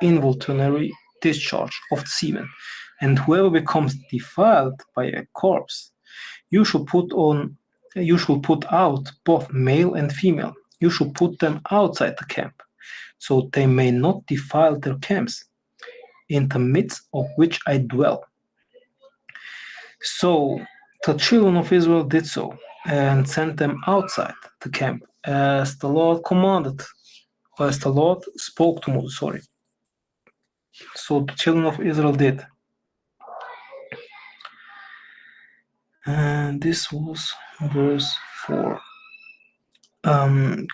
involuntary discharge of the semen, and whoever becomes defiled by a corpse. You shall put out both male and female. You shall put them outside the camp, so they may not defile their camps, in the midst of which I dwell. So the children of Israel did so, and sent them outside the camp, as the Lord commanded, or as the Lord spoke to Moses, So the children of Israel did. And this was verse 4.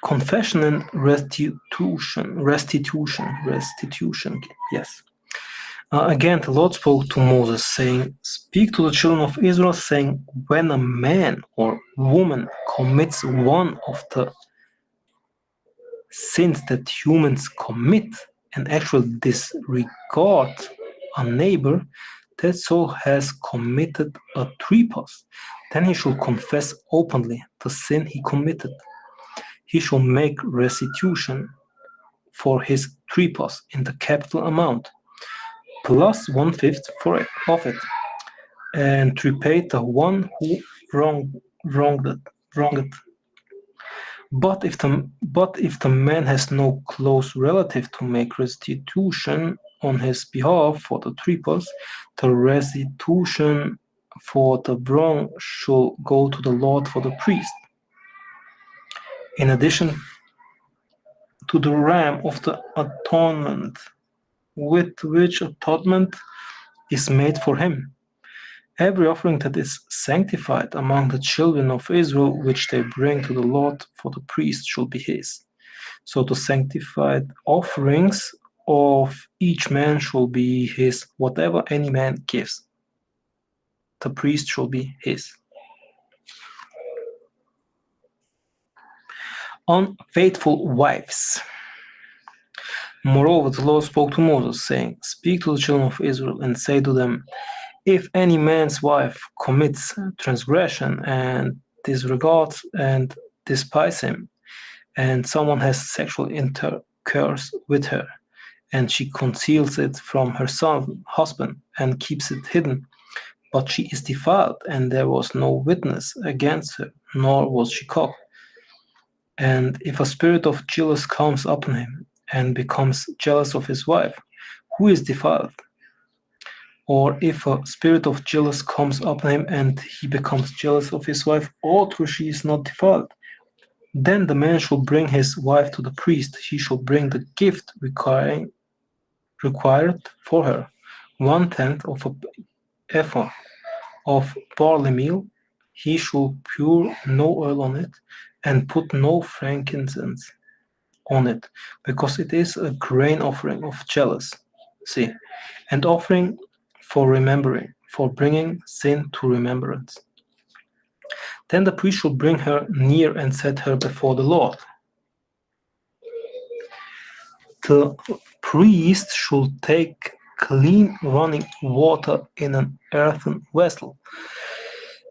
Confession and restitution, yes. Again, the Lord spoke to Moses, saying, Speak to the children of Israel, saying, when a man or woman commits one of the sins that humans commit and actually disregard a neighbor, that soul has committed a trespass. Then he shall confess openly the sin he committed. He shall make restitution for his trespass in the capital amount, plus 1/5 of it, and repay the one who wronged it. But if the man has no close relative to make restitution on his behalf for the trespass, the restitution for the wrong shall go to the Lord for the priest, in addition to the ram of the atonement, with which atonement is made for him. Every offering that is sanctified among the children of Israel, which they bring to the Lord for the priest, shall be his. So the sanctified offerings of each man shall be his, whatever any man gives. The priest shall be his. Unfaithful wives. Moreover, the Lord spoke to Moses, saying, Speak to the children of Israel, and say to them, If any man's wife commits transgression and disregards and despises him, and someone has sexual intercourse with her, and she conceals it from her husband and keeps it hidden, but she is defiled, and there was no witness against her, nor was she caught. And if a spirit of jealousy comes upon him, and becomes jealous of his wife, who is defiled? Or if a spirit of jealousy comes upon him, and he becomes jealous of his wife, although she is not defiled, then the man shall bring his wife to the priest. He shall bring the gift required for her, 1/10 of an ephah of barley meal. He shall pour no oil on it, and put no frankincense on it, because it is a grain offering of jealousy, and offering for remembering, for bringing sin to remembrance. Then the priest shall bring her near and set her before the Lord. The priest shall take clean running water in an earthen vessel,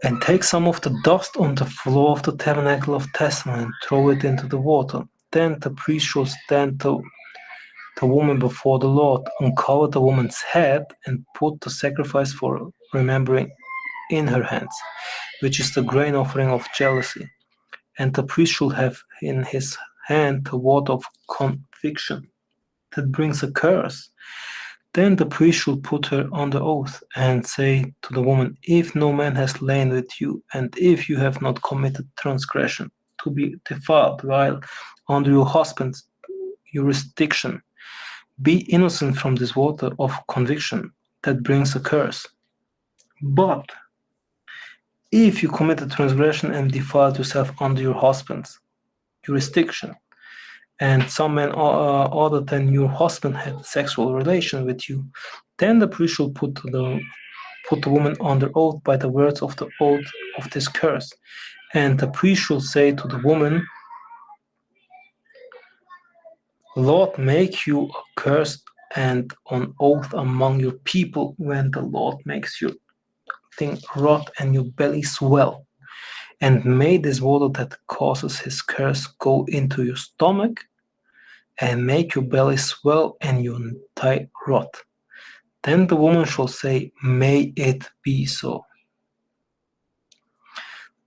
and take some of the dust on the floor of the tabernacle of testimony, and throw it into the water. Then the priest shall stand the woman before the Lord, uncover the woman's head, and put the sacrifice for remembering in her hands, which is the grain offering of jealousy. And the priest shall have in his hand the word of conviction that brings a curse. Then the priest shall put her under oath, and say to the woman, If no man has lain with you, and if you have not committed transgression to be defiled while under your husband's jurisdiction, be innocent from this water of conviction that brings a curse. But if you committed transgression and defiled yourself under your husband's jurisdiction, and some man other than your husband had sexual relation with you, then the priest shall put the woman under oath by the words of the oath of this curse. And the priest shall say to the woman, Lord, make you a curse and on oath among your people, when the Lord makes your thing rot and your belly swell. And may this water that causes his curse go into your stomach, and make your belly swell and your thigh rot. Then the woman shall say, May it be so.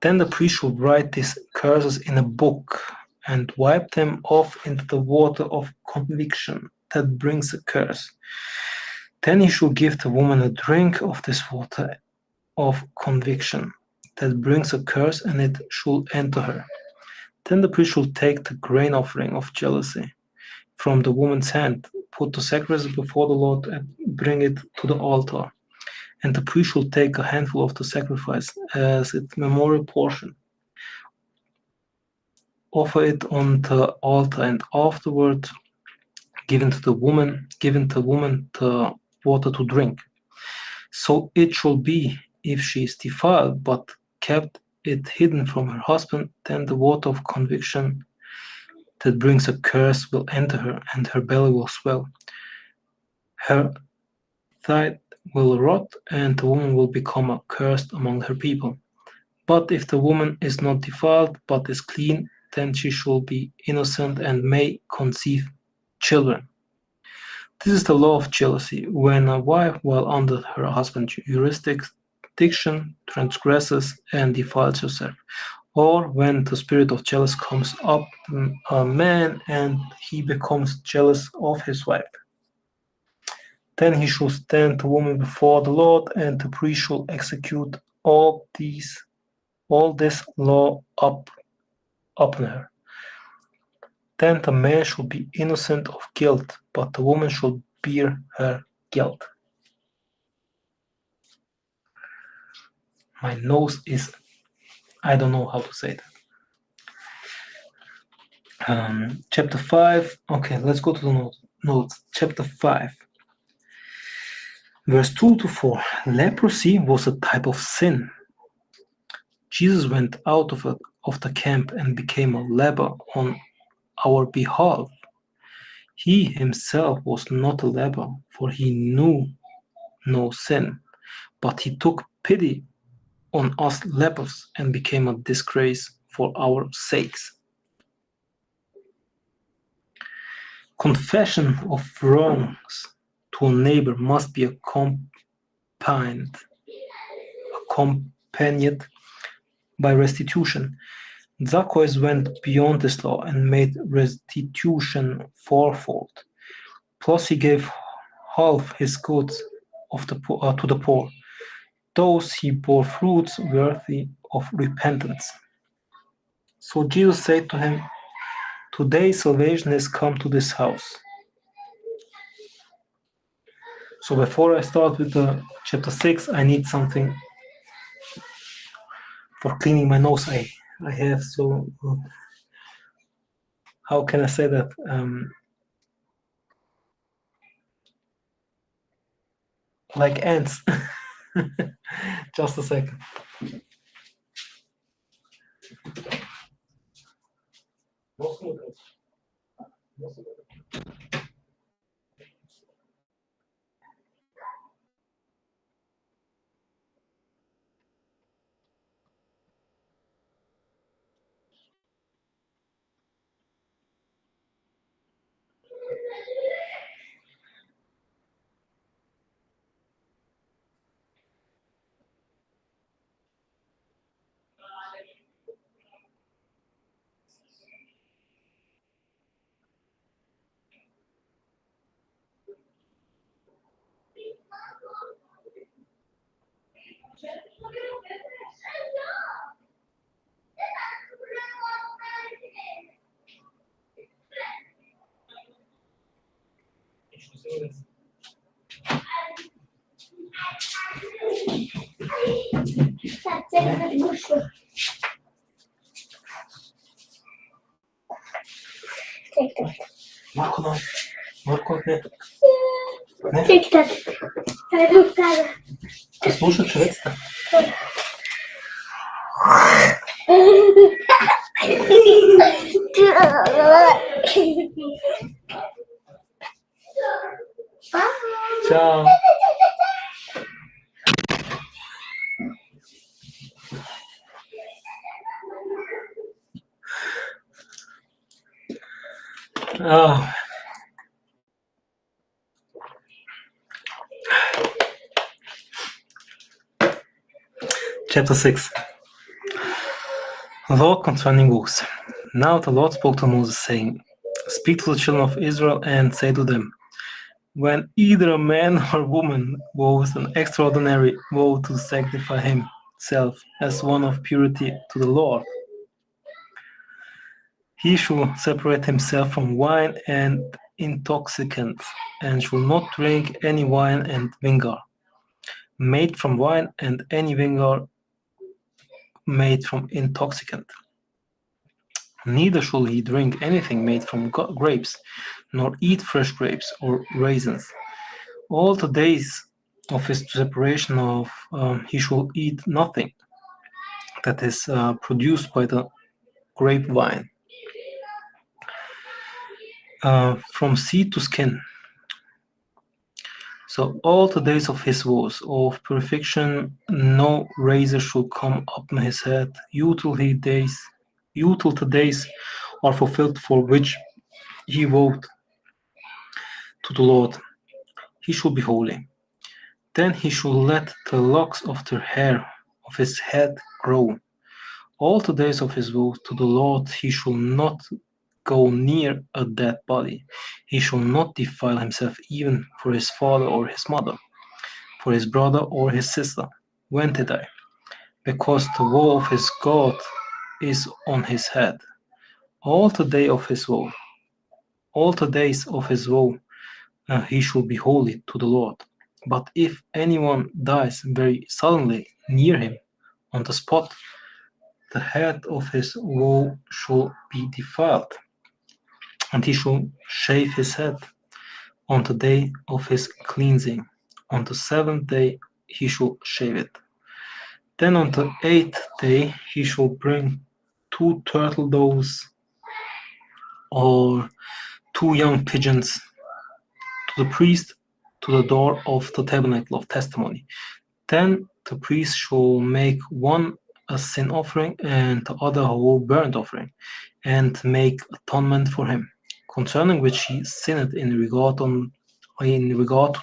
Then the priest shall write these curses in a book, and wipe them off into the water of conviction that brings a curse. Then he shall give the woman a drink of this water of conviction that brings a curse, and it shall enter her. Then the priest shall take the grain offering of jealousy from the woman's hand, put the sacrifice before the Lord, and bring it to the altar. And the priest shall take a handful of the sacrifice as its memorial portion, offer it on the altar, and afterward given the woman the water to drink. So it shall be, if she is defiled, but kept it hidden from her husband, then the water of conviction that brings a curse will enter her, and her belly will swell. Her thigh will rot, and the woman will become accursed among her people. But if the woman is not defiled, but is clean, then she shall be innocent and may conceive children. This is the law of jealousy. When a wife, while under her husband's jurisdiction, transgresses and defiles herself, or when the spirit of jealousy comes up a man and he becomes jealous of his wife, then he shall stand the woman before the Lord, and the priest shall execute all this law upon her. Then the man shall be innocent of guilt, but the woman shall bear her guilt. My nose is, I don't know how to say that. Chapter 5. Okay, let's go to the notes. notes, chapter 5, verse 2-4. Leprosy was a type of sin. Jesus went out of the camp and became a leper on our behalf. He himself was not a leper, for he knew no sin, but he took pity on us lepers and became a disgrace for our sakes. Confession of wrongs to a neighbor must be accompanied by restitution. Zacchaeus went beyond this law and made restitution fourfold. Plus he gave half his goods to the poor. Thus he bore fruits worthy of repentance. So Jesus said to him, "Today salvation has come to this house." So before I start with the chapter 6, I need something for cleaning my nose. I have, so how can I say that? Like ants. Just a second. Marko, ne. TikTok. Слушать шведство. Ciao. Oh. Chapter 6. Law concerning woes. Now the Lord spoke to Moses, saying, "Speak to the children of Israel and say to them, when either a man or woman vows an extraordinary vow to sanctify himself as one of purity to the Lord, he shall separate himself from wine and intoxicants, and shall not drink any wine and vinegar made from wine, and any vinegar made from intoxicant. Neither shall he drink anything made from grapes, nor eat fresh grapes or raisins. All the days of his separation he shall eat nothing that is produced by the grapevine, from seed to skin. So all the days of his vows of purification, no razor shall come upon his head, till the days are fulfilled for which he vowed to the Lord. He shall be holy. Then he shall let the locks of the hair of his head grow. All the days of his vow to the Lord he shall not go near a dead body. He shall not defile himself even for his father or his mother, for his brother or his sister, when they die, because the vow of his God is on his head. All the days of his vow, he shall be holy to the Lord. But if anyone dies very suddenly near him on the spot, the head of his vow shall be defiled, and he shall shave his head. on the day of his cleansing. On the 7th day he shall shave it. Then on the 8th day he shall bring 2 turtle doves or 2 young pigeons to the priest to the door of the tabernacle of testimony. Then the priest shall make one a sin offering and the other a whole burnt offering, and make atonement for him, concerning which he sinned in regard to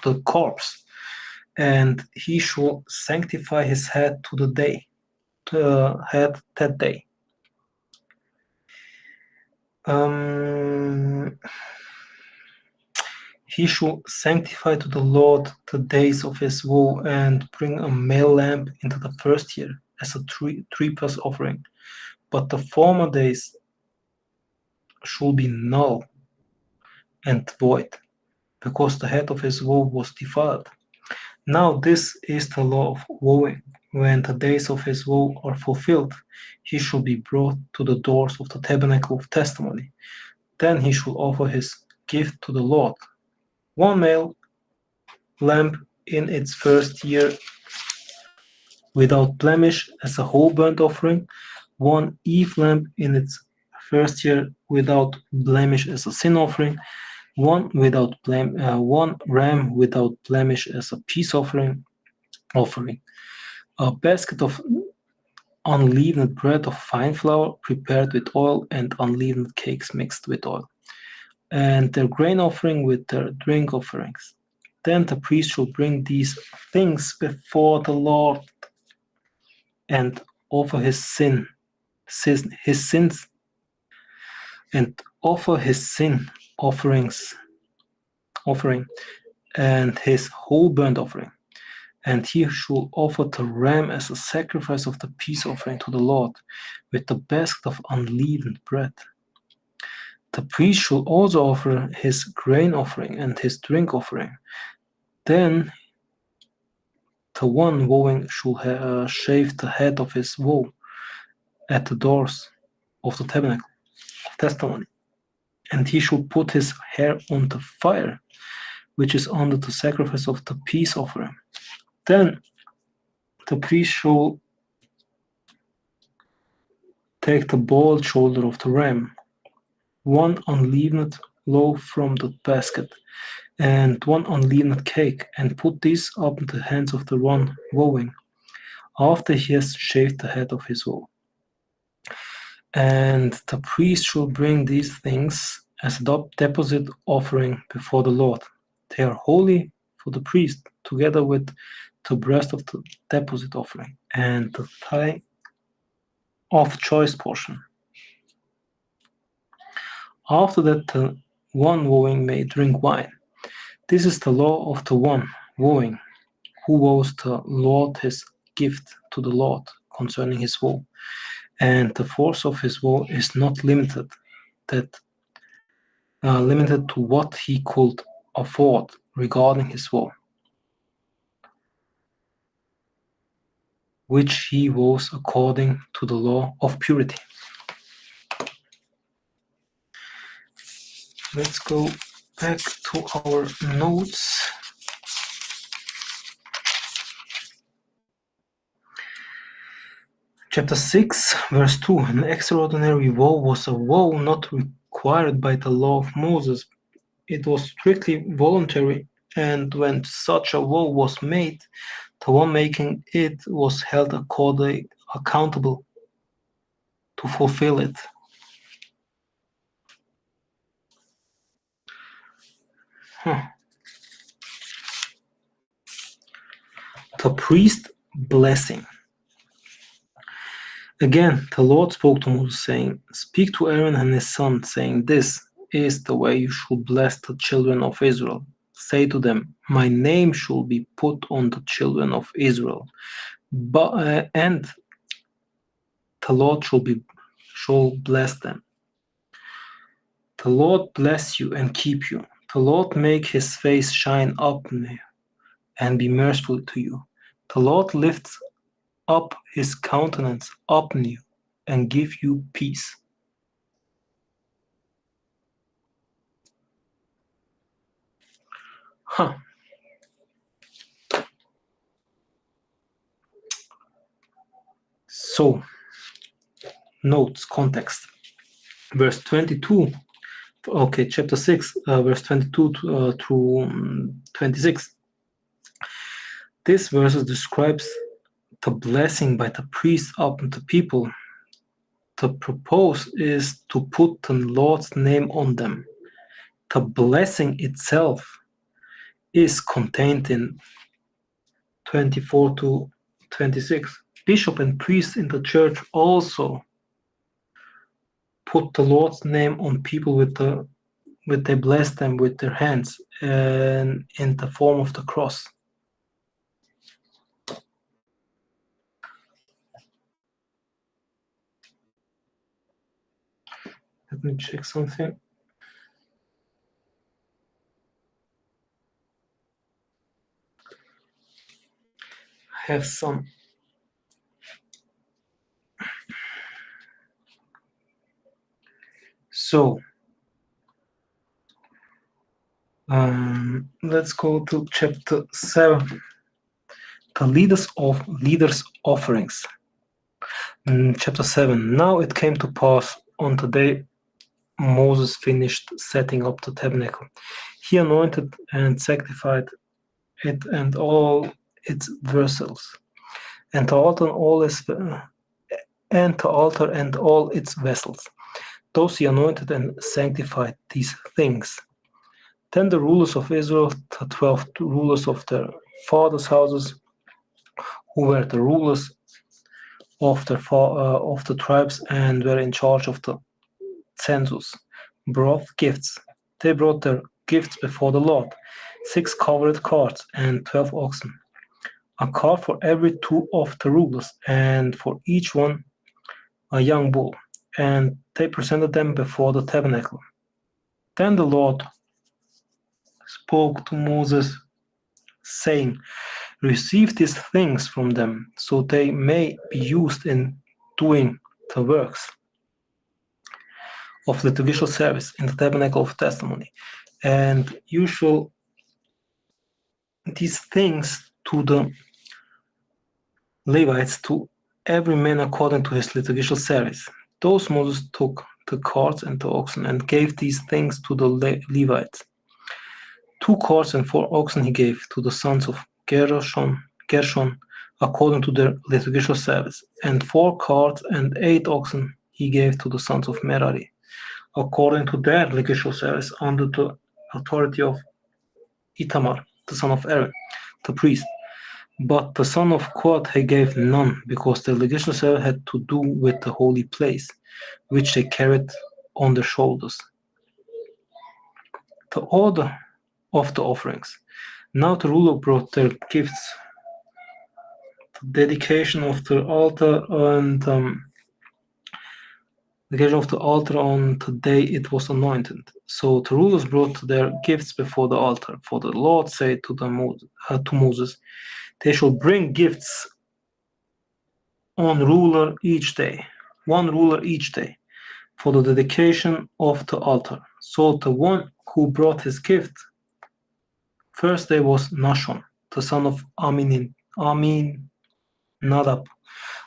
the corpse. And he shall sanctify his head that day. He shall sanctify to the Lord the days of his woe, and bring a male lamb into the first year as a three-plus offering. But the former days shall be null and void, because the head of his woe was defiled. Now this is the law of wowing. When the days of his woe are fulfilled, he shall be brought to the doors of the tabernacle of testimony. Then he shall offer his gift to the Lord, 1 male lamb in its first year without blemish as a whole burnt offering, 1 ewe lamb in its first year without blemish as a sin offering, 1 ram without blemish as a peace offering, a basket of unleavened bread of fine flour prepared with oil, and unleavened cakes mixed with oil, and their grain offering with their drink offerings. Then the priest shall bring these things before the Lord and offer his sin offering and his whole burnt offering. And he shall offer the ram as a sacrifice of the peace offering to the Lord, with the basket of unleavened bread. The priest shall also offer his grain offering and his drink offering. Then the one wowing shall shave the head of his woe at the doors of the tabernacle of testimony. And he shall put his hair on the fire, which is under the sacrifice of the peace offering. Then the priest shall take the bald shoulder of the ram, 1 unleavened loaf from the basket, and 1 unleavened cake, and put these up in the hands of the one wowing, after he has shaved the head of his woe. And the priest shall bring these things as a deposit offering before the Lord. They are holy for the priest, together with the breast of the deposit offering and the thigh of choice portion. After that, the one wowing may drink wine. This is the law of the one wowing, who vows the Lord his gift to the Lord concerning his woe, and the force of his woe is not limited to what he could afford regarding his woe, which he vows according to the law of purity. Let's go back to our notes. Chapter 6, verse 2. An extraordinary vow was a vow not required by the law of Moses. It was strictly voluntary, and when such a vow was made, the one making it was held accountable to fulfill it. The priest blessing. Again, the Lord spoke to Moses, saying, "Speak to Aaron and his son, saying, This is the way you should bless the children of Israel. Say to them, My name shall be put on the children of Israel, and the Lord shall bless them. The Lord bless you and keep you. The Lord make his face shine upon you and be merciful to you. The Lord lifts up his countenance upon you and give you peace." So, notes, context. Verse 22, okay, chapter 6, verse 22 through 26. This verse describes the blessing by the priest upon the people. The purpose is to put the Lord's name on them. The blessing itself is contained in 24 to 26. Bishop and priest in the church also put the Lord's name on people with they bless them with their hands and in the form of the cross. Let me check something. I have some. So, let's go to chapter 7. The leaders offerings. Chapter 7. Now it came to pass on the day Moses finished setting up the tabernacle. He anointed and sanctified it and all its vessels, and the altar and all its vessels. Those he anointed and sanctified these things. Then the rulers of Israel, the 12 rulers of their fathers' houses, who were the rulers of the tribes and were in charge of the census, brought gifts. They brought their gifts before the Lord, 6 covered carts and 12 oxen, a cart for every 2 of the rulers, and for each one a young bull, and they presented them before the tabernacle. Then the Lord spoke to Moses, saying, receive these things from them, so they may be used in doing the works of liturgical service in the tabernacle of testimony. And you shall these things to the Levites, to every man according to his liturgical service. Those Moses took the carts and the oxen and gave these things to the Levites. 2 carts and 4 oxen he gave to the sons of Gershon according to their liturgical service, and 4 carts and 8 oxen he gave to the sons of Merari according to their liturgical service under the authority of Itamar, the son of Aaron, the priest. But the son of Kohath he gave none, because the liturgical service had to do with the holy place, which they carried on their shoulders. The order of the offerings. Now the ruler brought their gifts, the dedication of the altar and the dedication of the altar on the day it was anointed. So the rulers brought their gifts before the altar. For the Lord said to Moses, they shall bring gifts on ruler each day, 1 ruler each day, for the dedication of the altar. So the one who brought his gift first day was Nashon, the son of Aminadab,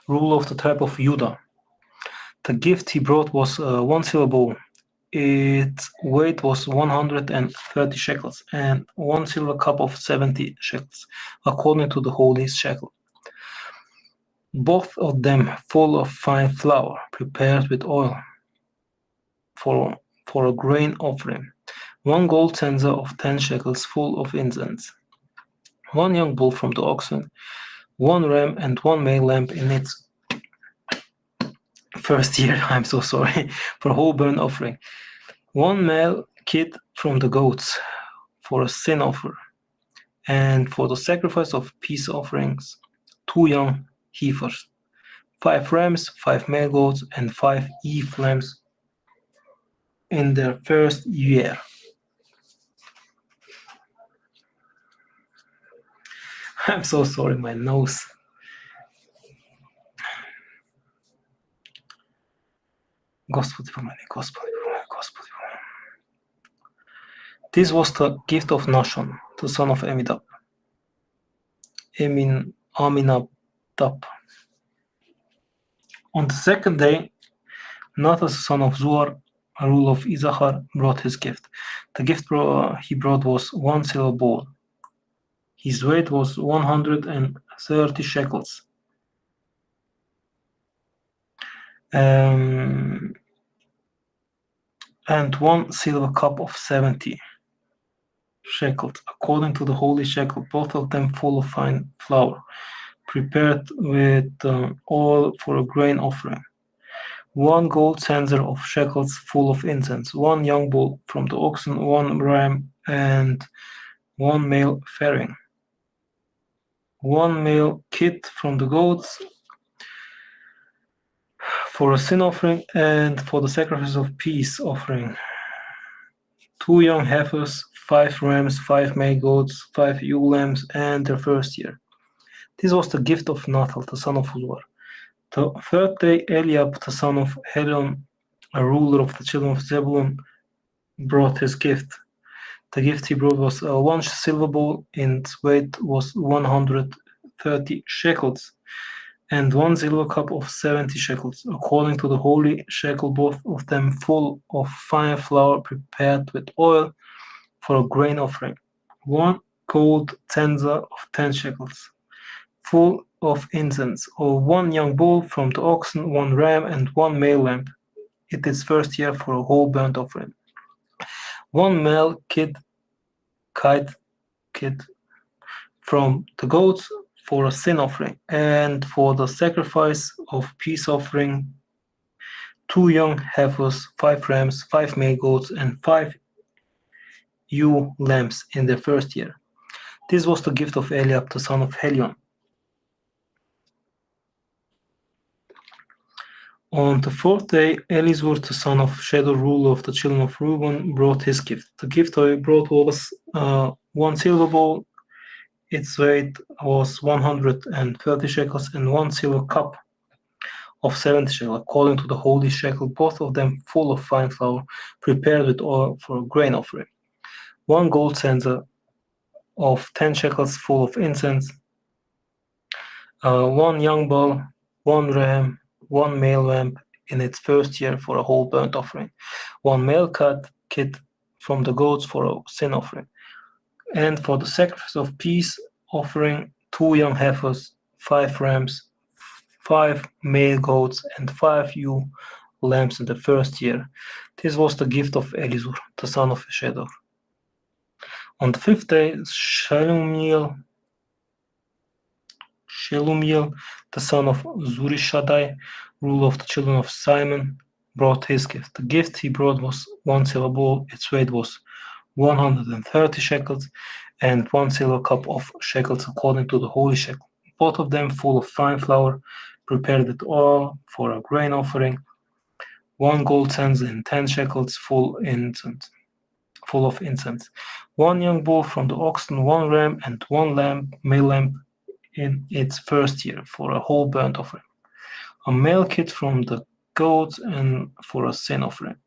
ruler of the tribe of Judah. The gift he brought was 1 silver bowl. Its weight was 130 shekels, and 1 silver cup of 70 shekels, according to the holy shekel. Both of them full of fine flour, prepared with oil for a grain offering. 1 gold censer of 10 shekels full of incense. 1 young bull from the oxen, 1 ram and 1 male lamb in its first year, I'm so sorry, for a whole burnt offering. 1 male kid from the goats for a sin offer, and for the sacrifice of peace offerings, 2 young heifers, 5 rams, 5 male goats, and 5 ewe lambs in their first year. I'm so sorry, my nose. Господи помилуй, Господи помилуй, Господи помилуй. This was the gift of Nashon, the son of Aminadab. On the second day, Nathan, the son of Zuar, a ruler of Issachar, brought his gift. The gift he brought was 1 silver bowl. His weight was 130 shekels. And 1 silver cup of 70 shekels, according to the holy shekel, both of them full of fine flour, prepared with oil for a grain offering. 1 gold censer of shekels full of incense, 1 young bull from the oxen, 1 ram, and 1 male faring. 1 male kid from the goats for a sin offering and for the sacrifice of peace offering. 2 young heifers, 5 rams, 5 male goats, 5 ewe lambs, and their first year. This was the gift of Nathal, the son of Zuar. The third day, Eliab, the son of Helon, a ruler of the children of Zebulun, brought his gift. The gift he brought was 1 silver bowl, and its weight was 130 shekels, and 1 silver cup of 70 shekels, according to the holy shekel, both of them full of fine flour prepared with oil for a grain offering. 1 gold censer of 10 shekels, full of incense, or 1 young bull from the oxen, 1 ram, and 1 male lamb, in its first year, for a whole burnt offering. 1 male kid from the goats for a sin offering, and for the sacrifice of peace offering, 2 young heifers, 5 rams, 5 male goats, and 5 ewe lambs in their first year. This was the gift of Eliab, the son of Helion. On the fourth day, Elizur, the son of Shedor, ruler of the children of Reuben, brought his gift. The gift he brought was 1 silver bowl. Its weight was 130 shekels, and 1 silver cup of 70 shekels, according to the holy shekel, both of them full of fine flour, prepared with oil for a grain offering. 1 gold censer of 10 shekels, full of incense. 1 young bull, 1 ram, 1 male lamb in its first year for a whole burnt offering. 1 male kid from the goats for a sin offering. And for the sacrifice of peace offering, 2 young heifers, 5 rams, 5 male goats, and 5 ewe lambs in the first year. This was the gift of Elizur, the son of Shedor. On the 5th day, Shelumiel, the son of Zurishaddai, ruler of the children of Simon, brought his gift. The gift he brought was 1 silver bowl. Its weight was 130 shekels, and 1 silver cup of shekels, according to the holy shekel, both of them full of fine flour, prepared with oil for a grain offering. 1 gold censer and 10 shekels, full of incense. 1 young bull from the oxen, 1 ram, and 1 male lamb in its first year for a whole burnt offering. A male kid from the goats, and for a sin offering.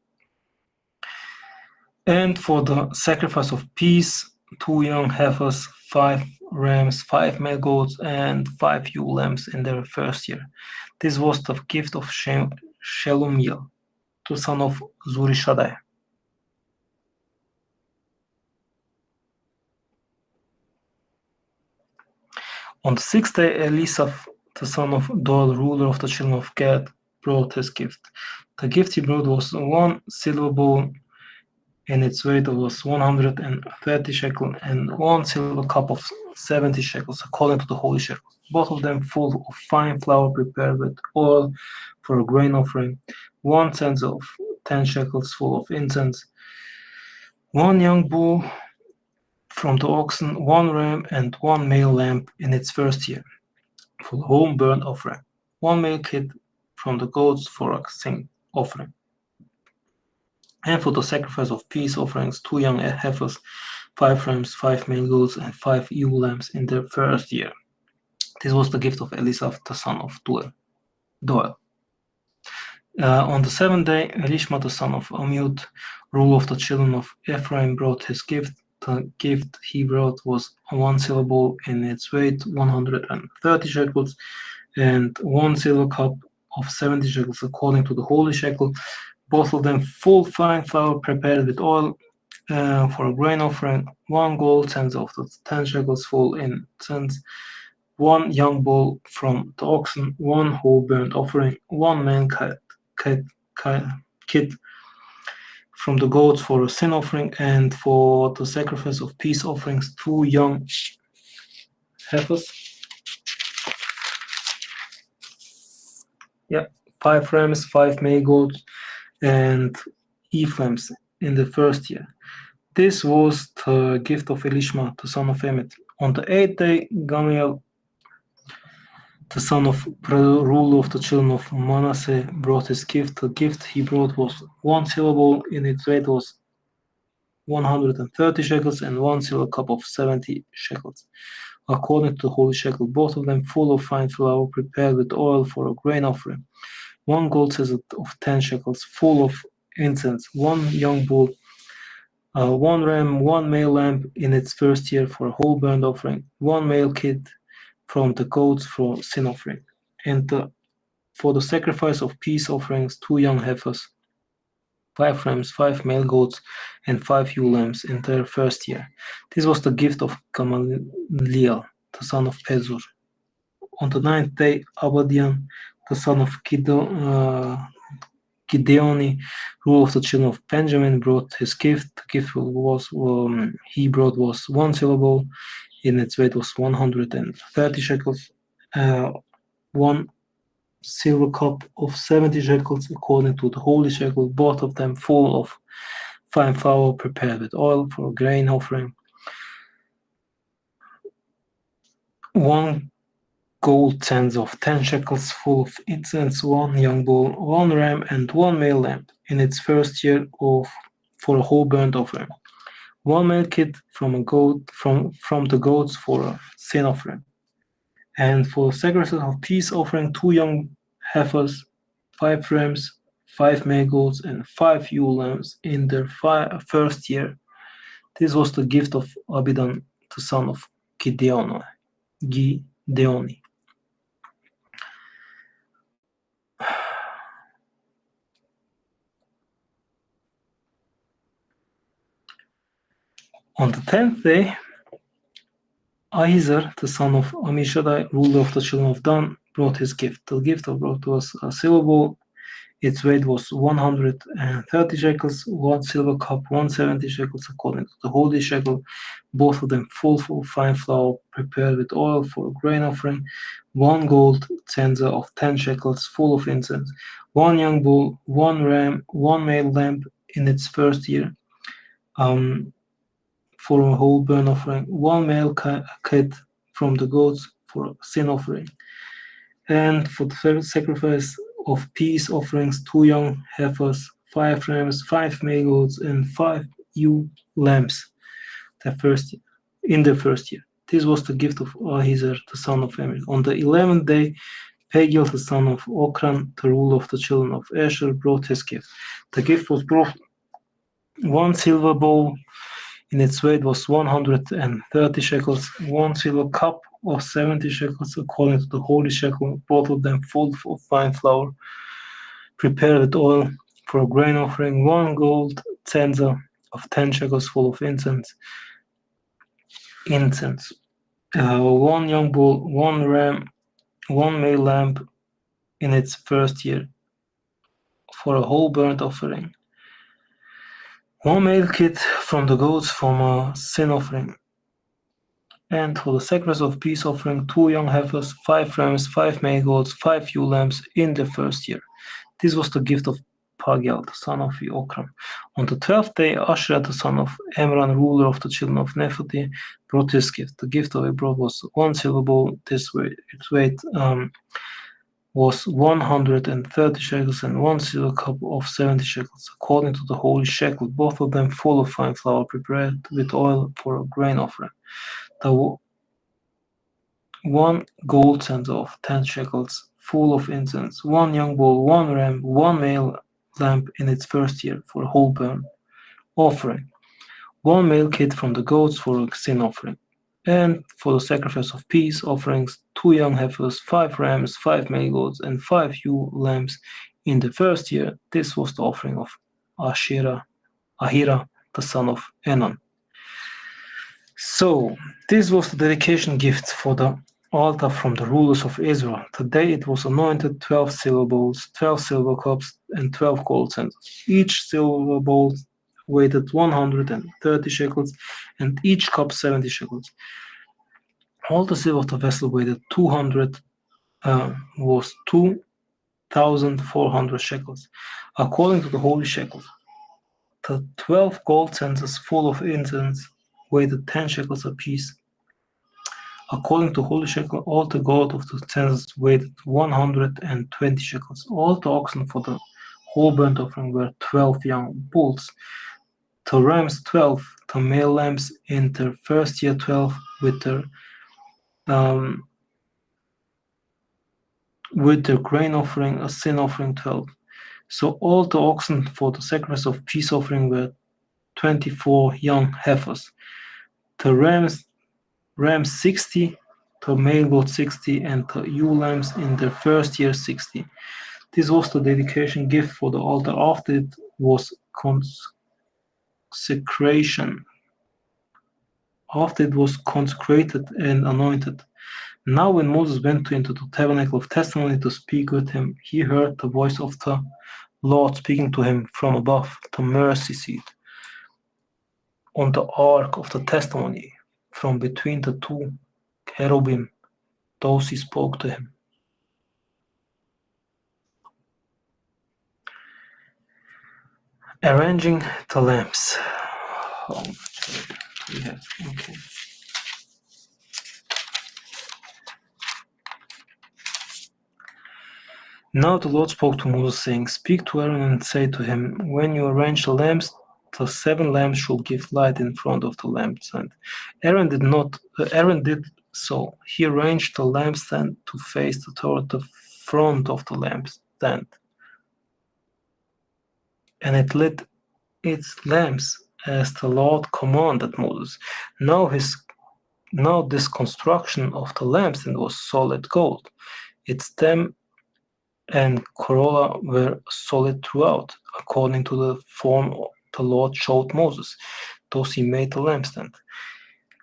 And for the sacrifice of peace, 2 young heifers, 5 rams, 5 male goats, and 5 ewe lambs in their first year. This was the gift of Shelumiel, the son of Zurishaddai. On the 6th day, Elisaph, the son of Doel, ruler of the children of Gad, brought his gift. The gift he brought was 1 silver bowl, and its weight was 130 shekels, and 1 silver cup of 70 shekels, according to the holy shekel, both of them full of fine flour prepared with oil for a grain offering. 1 censer of 10 shekels, full of incense. 1 young bull from the oxen, 1 ram, and 1 male lamb in its first year for the whole burnt offering. 1 male kid from the goats for a sin offering. And for the sacrifice of peace offerings, 2 young heifers, 5 rams, 5 male goats, and 5 ewe lambs in their first year. This was the gift of Elisaph, the son of Doel. On the seventh day, Elishma the son of Ammiud, ruler of the children of Ephraim, brought his gift. The gift he brought was one syllable in its weight, 130 shekels, and one silver cup of 70 shekels according to the holy shekel, both of them full fine flour prepared with oil for a grain offering, one gold census of the 10 shekels full incense, one young bull from the oxen, one whole burnt offering, one man kid from the goats for a sin offering, and for the sacrifice of peace offerings, 2 young heifers. 5 rams, 5 male goats, and ephraim in the first year. This was the gift of Elishma, the son of Emmet. On the 8th day, Gamaliel, the son of ruler of the children of Manasseh, brought his gift. The gift he brought was one syllable, in its weight was 130 shekels, and one silver cup of 70 shekels, according to the holy shekel, both of them full of fine flour prepared with oil for a grain offering. One gold census of 10 shekels, full of incense, one young bull, one ram, one male lamb in its first year for a whole burnt offering, one male kid from the goats for sin offering, and for the sacrifice of peace offerings, 2 young heifers, 5 rams, 5 male goats, and 5 ewe lambs in their first year. This was the gift of Gamaliel, the son of Pezur. On the 9th day, Abadian, the son of Gideoni, ruler of the children of Benjamin, brought his gift. The gift he brought was one syllable, in its weight was 130 shekels, one silver cup of 70 shekels according to the holy shekel, both of them full of fine flour prepared with oil for a grain offering, one gold census of 10 shekels full of incense, one young bull, one ram, and one male lamb in its first year for a whole burnt offering, one male kid from a goat from the goats for a sin offering, and for sacrifice of peace offering, 2 young heifers, 5 rams, 5 male goats, and 5 ewe lambs in their first year. This was the gift of Abidan, the son of Gideoni. On the 10th day, Ahizar, the son of Ammishaddai, ruler of the children of Dan, brought his gift. The gift of brought was a syllable. Its weight was 130 shekels, one silver cup, 170 shekels according to the holy shekel, both of them full of fine flour prepared with oil for a grain offering, one gold census of 10 shekels full of incense, one young bull, one ram, one male lamb in its first year, for a whole burnt offering, one male kid from the goats for a sin offering, and for the sacrifice of peace offerings, 2 young heifers, 5 rams, 5 male goats, and 5 ewe lambs in the first year. This was the gift of Ahizar, the son of Emir. On the 11th day, Pagiel, the son of Okran, the ruler of the children of Asher, brought his gift. The gift was brought one silver bowl, in its weight was 130 shekels, one silver cup of 70 shekels according to the holy shekel, both of them full of fine flour prepared with oil for a grain offering, one gold census of 10 shekels full of incense, one young bull, one ram, one male lamb in its first year for a whole burnt offering, one male kid from the goats from a sin offering, and for the sacrifice of peace offering, 2 young heifers, 5 rams, 5 male goats, 5 ewe lambs in the first year. This was the gift of Pagiel, the son of Okram. On the 12th day, Asher, the son of Emran, ruler of the children of Nephi, brought his gift. The gift of he brought was one silver bowl. Its weight was 130 shekels, and one silver cup of 70 shekels, according to the holy shekel, both of them full of fine flour prepared with oil for a grain offering. The one gold census of 10 shekels full of incense, 1 young bull, 1 ram, 1 male lamb in its first year for a whole burnt offering, 1 male kid from the goats for a sin offering, and for the sacrifice of peace offerings, 2 young heifers, 5 rams, 5 male goats, and 5 ewe lambs in the first year. This was the offering of Ahira, the son of Enan. So, this was the dedication gift for the altar from the rulers of Israel. Today it was anointed 12 silver bowls, 12 silver cups, and 12 gold censers. Each silver bowl weighed 130 shekels, and each cup 70 shekels. All the silver of the vessel weighed 200 was 2,400 shekels, according to the holy shekels. The 12 gold censers full of incense weighed 10 shekels apiece. According to holy shekel, all the gold of the censers weighed 120 shekels. All the oxen for the whole burnt offering were 12 young bulls. The rams 12, the male lambs in their first year 12, with their grain offering, a sin offering 12. So all the oxen for the sacrifice of peace offering were 24 young heifers. The rams 60, the male goat 60, and the ewe lambs in their first year 60. This was the dedication gift for the altar after it was consecration. After it was consecrated and anointed. Now when Moses went into the tabernacle of testimony to speak with him, he heard the voice of the Lord speaking to him from above the mercy seat on the ark of the testimony, from between the 2 cherubim. Those he spoke to him. Arranging the lamps. How much do we have? Okay. Now the Lord spoke to Moses, saying, Speak to Aaron and say to him, When you arrange the lamps, the 7 lamps shall give light in front of the lampstand. Aaron did so. He arranged the lampstand to face toward the front of the lampstand, and it lit its lamps as the Lord commanded Moses. Now this construction of the lampstand was solid gold. Its stem and corolla were solid throughout, according to the form the Lord showed Moses. Thus he made the lampstand.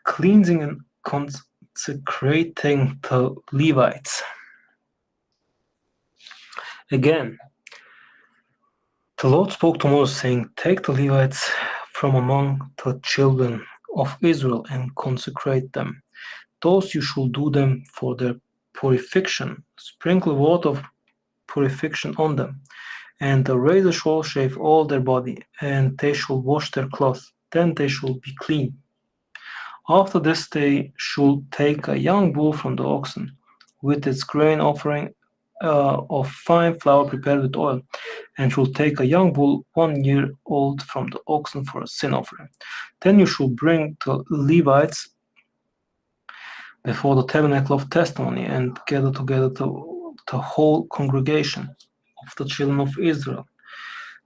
Cleansing and consecrating the Levites. Again, the Lord spoke to Moses, saying, Take the Levites from among the children of Israel and consecrate them. Those you shall do them for their purification. Sprinkle water of purification on them, and the razor shall shave all their body, and they shall wash their clothes. Then they shall be clean. After this they shall take a young bull from the oxen, with its grain offering of fine flour prepared with oil, and shall take a young bull 1 year old from the oxen for a sin offering. Then you shall bring the Levites before the tabernacle of testimony, and gather together the whole congregation of the children of Israel.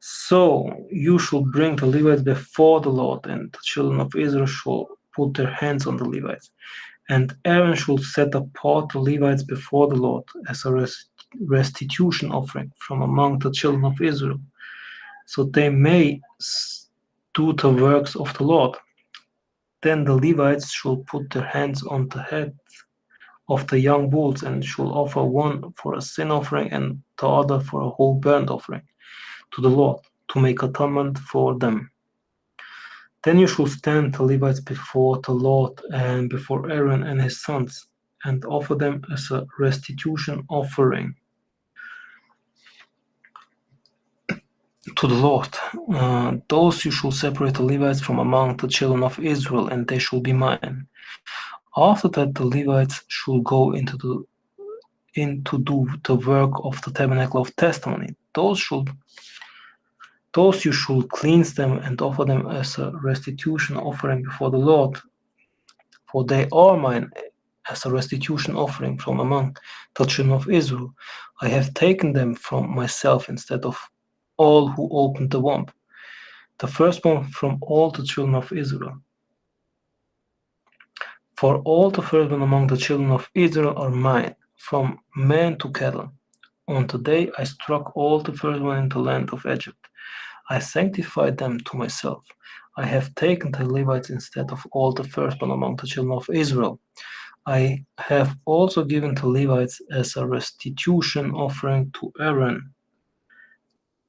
So you shall bring the Levites before the Lord, and the children of Israel shall put their hands on the Levites. And Aaron shall set apart the Levites before the Lord as a restitution offering from among the children of Israel, so they may do the works of the Lord. Then the Levites shall put their hands on the head of the young bulls, and shall offer one for a sin offering and the other for a whole burnt offering to the Lord, to make atonement for them. Then you shall stand the Levites before the Lord and before Aaron and his sons, and offer them as a restitution offering to the Lord. Those you shall separate the Levites from among the children of Israel, and they shall be mine. After that the Levites shall go into do the work of the tabernacle of testimony. Those you shall cleanse them and offer them as a restitution offering before the Lord, for they are mine, as a restitution offering from among the children of Israel. I have taken them from myself instead of all who opened the womb, the firstborn from all the children of Israel. For all the firstborn among the children of Israel are mine, from man to cattle. On the day I struck all the firstborn in the land of Egypt, I sanctified them to myself. I have taken the Levites instead of all the firstborn among the children of Israel. I have also given the Levites as a restitution offering to Aaron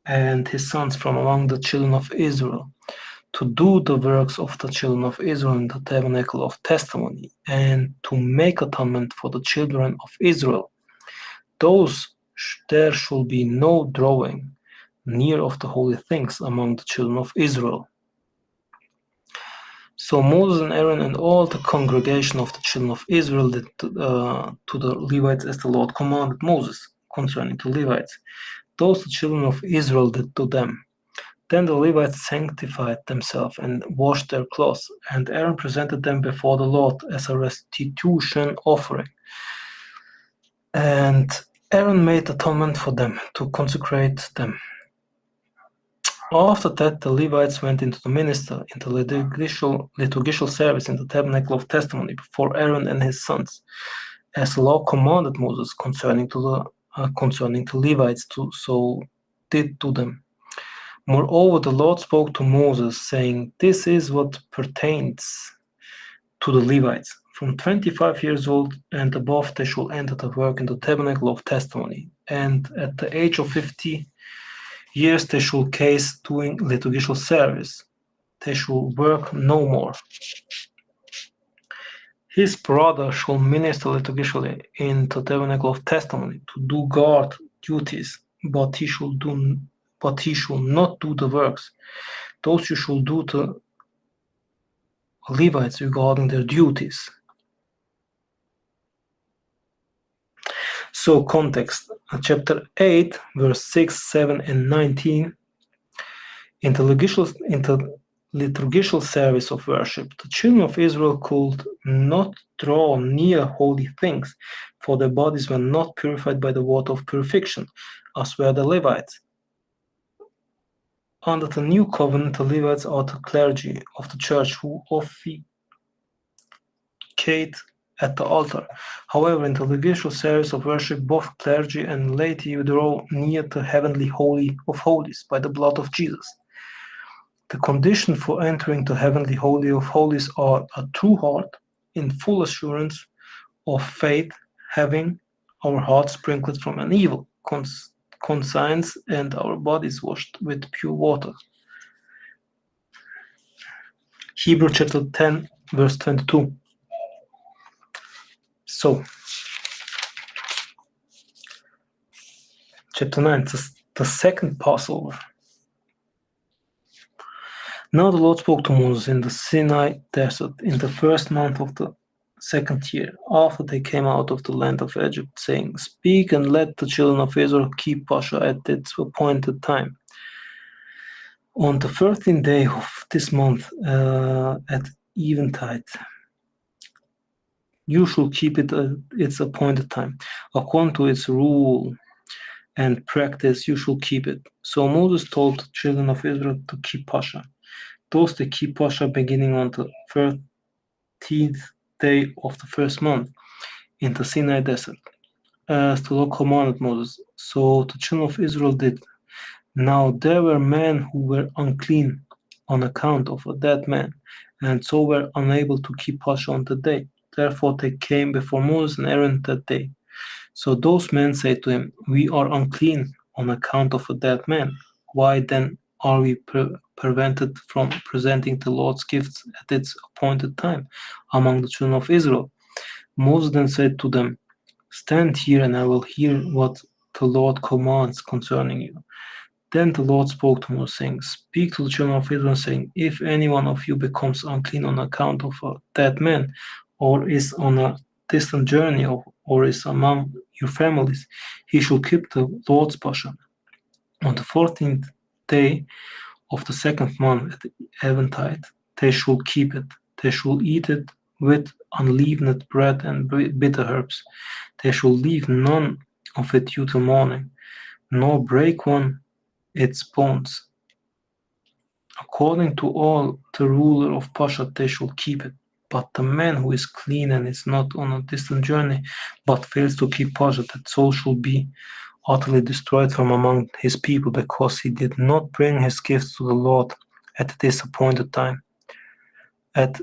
and his sons from among the children of Israel, to do the works of the children of Israel in the tabernacle of testimony, and to make atonement for the children of Israel. There shall be no drawing near of the holy things among the children of Israel. So Moses and Aaron and all the congregation of the children of Israel did to the Levites as the Lord commanded Moses concerning the Levites. Those the children of Israel did to them. Then the Levites sanctified themselves and washed their clothes, and Aaron presented them before the Lord as a restitution offering. And Aaron made atonement for them to consecrate them. After that, the Levites went into the minister, into liturgical service in the tabernacle of testimony before Aaron and his sons, as the law commanded Moses concerning the Levites, so did to them. Moreover, the Lord spoke to Moses, saying, "This is what pertains to the Levites. From 25 years old and above they shall enter the work in the tabernacle of testimony, and at the age of 50 years they shall cease doing liturgical service. They shall work no more. His brother shall minister liturgically in the tabernacle of testimony to do guard duties, but he shall not do the works. Those you shall do to Levites regarding their duties." So context, chapter 8, verse 6, 7, and 19. In the liturgical service of worship, the children of Israel could not draw near holy things, for their bodies were not purified by the water of purification, as were the Levites. Under the new covenant, the Levites are the clergy of the church who officiate at the altar. However, in the liturgical service of worship, both clergy and laity draw near the heavenly holy of holies by the blood of Jesus. The condition for entering the heavenly holy of holies are a true heart in full assurance of faith, having our hearts sprinkled from an evil conscience and our bodies washed with pure water. Hebrews chapter 10, verse 22. So, chapter 9, the second Passover. Now the Lord spoke to Moses in the Sinai desert in the first month of the second year, after they came out of the land of Egypt, saying, "Speak and let the children of Israel keep Passover at its appointed time. On the 13th day of this month at eventide, you shall keep it at its appointed time. According to its rule and practice, you shall keep it." So Moses told the children of Israel to keep Passover. Those that keep Passover beginning on the 13th day of the first month in the Sinai desert, as the Lord commanded Moses. So the children of Israel did. Now there were men who were unclean on account of a dead man, and so were unable to keep Passover on the day. Therefore they came before Moses and Aaron that day. So those men said to him, "We are unclean on account of a dead man. Why then are we prevented from presenting the Lord's gifts at its appointed time among the children of Israel?" Moses then said to them, "Stand here and I will hear what the Lord commands concerning you." Then the Lord spoke to Moses, saying, "Speak to the children of Israel, saying, if any one of you becomes unclean on account of a dead man, or is on a distant journey, or is among your families, he shall keep the Lord's Passover. On the 14th day of the second month at eventide, they shall keep it. They shall eat it with unleavened bread and bitter herbs. They shall leave none of it till morning, nor break one its bones. According to all the ruler of Pasha they shall keep it. But the man who is clean and is not on a distant journey, but fails to keep Pasha, that soul shall be utterly destroyed from among his people, because he did not bring his gifts to the Lord at its appointed time. That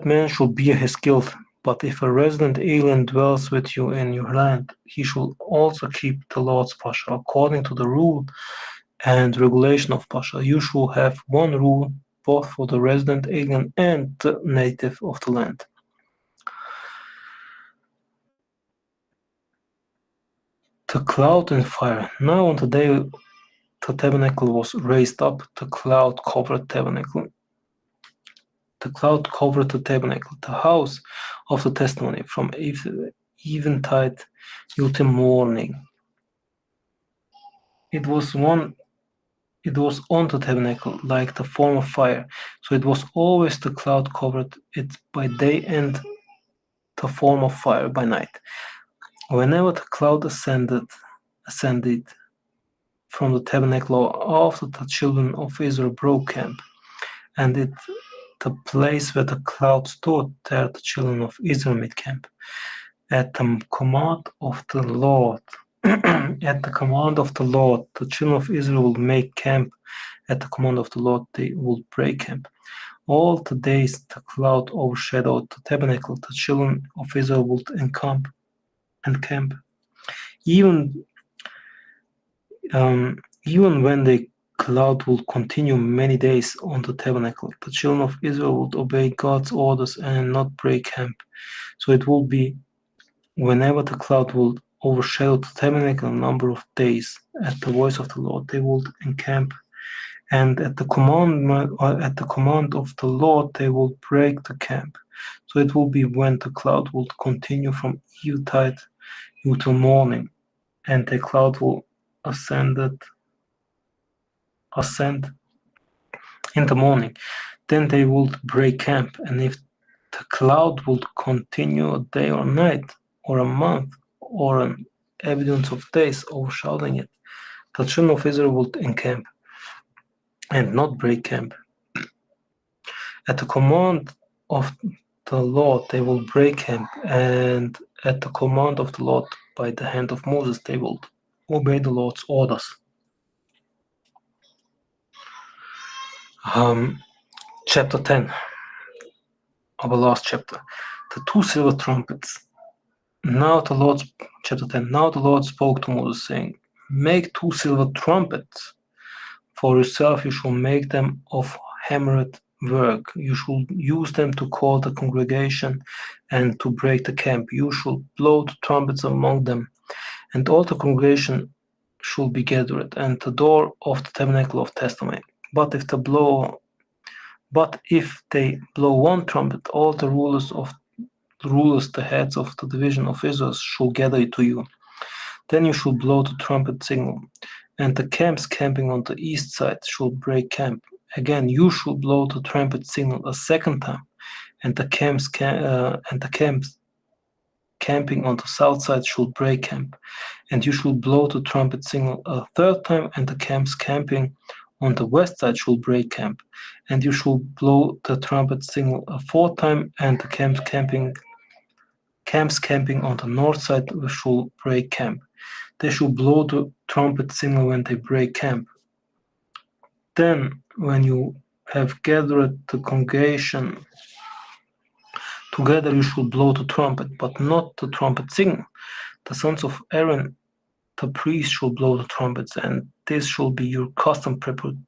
man shall bear his guilt. But if a resident alien dwells with you in your land, he shall also keep the Lord's Pasha, according to the rule and regulation of Pasha. You shall have one rule, both for the resident alien and the native of the land. The cloud and fire. Now on the day the tabernacle was raised up, the cloud covered the tabernacle. The cloud covered the tabernacle, the house of the testimony, from eventide until morning. It was on the tabernacle like the form of fire, so it was always the cloud covered it by day and the form of fire by night. Whenever the cloud ascended from the tabernacle after the children of Israel broke camp, and the place where the cloud stood, there the children of Israel made camp. At the command of the Lord, the children of Israel will make camp. At the command of the Lord, they will break camp. All the days the cloud overshadowed the tabernacle, the children of Israel would encamp. Even when the cloud would continue many days on the tabernacle, the children of Israel would obey God's orders and not break camp. So it will be whenever the cloud will overshadow the tabernacle a number of days, at the voice of the Lord, they would encamp. And at the command of the Lord, they will break the camp. So it will be when the cloud will continue from eventide until morning, and the cloud will ascend in the morning. Then they will break camp. And if the cloud will continue a day or night, or a month, or an evidence of days overshadowing it, the children of Israel will encamp and not break camp. At the command of the Lord, they will break camp, and at the command of the Lord by the hand of Moses, they will obey the Lord's orders. Chapter 10, our last chapter, the two silver trumpets. Chapter 10. Now the Lord spoke to Moses, saying, "Make two silver trumpets. For yourself you shall make them of hammered work. You shall use them to call the congregation and to break the camp. You shall blow the trumpets among them, and all the congregation shall be gathered, and the door of the tabernacle of testimony. But if they blow one trumpet, all the rulers, the heads of the division of Israel, shall gather to you. Then you shall blow the trumpet signal, and the camps camping on the east side shall break camp. Again, you shall blow the trumpet signal a second time, and the camps camping on the south side shall break camp. And you shall blow the trumpet signal a third time, and the camps camping on the west side shall break camp. And you shall blow the trumpet signal a fourth time, and the camps camping on the north side shall break camp. They shall blow the trumpet signal when they break camp. Then, when you have gathered the congregation together, you shall blow the trumpet, but not the trumpet signal. The sons of Aaron, the priest, shall blow the trumpets, and this shall be your custom perpetually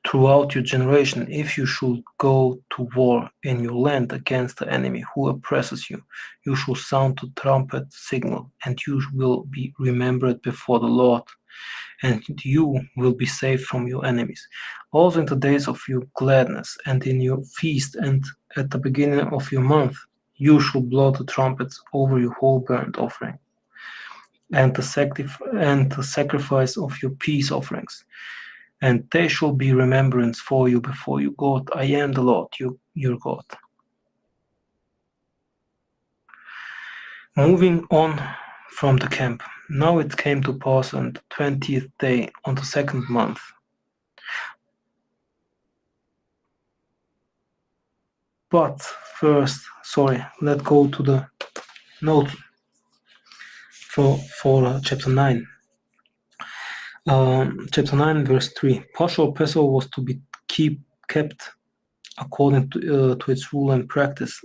throughout your generation. If you should go to war in your land against the enemy who oppresses you, you shall sound the trumpet signal, and you will be remembered before the Lord, and you will be saved from your enemies. Also in the days of your gladness, and in your feast, and at the beginning of your month, you shall blow the trumpets over your whole burnt offering, and the sacrifice of your peace offerings. and they shall be remembrance for you before you God. I am the Lord, your God. Moving on from the camp. Now it came to pass on the 20th day, on the second month. But first, let's go to the note for chapter 9. Chapter 9, verse 3. Passover was to be kept according to its rule and practice.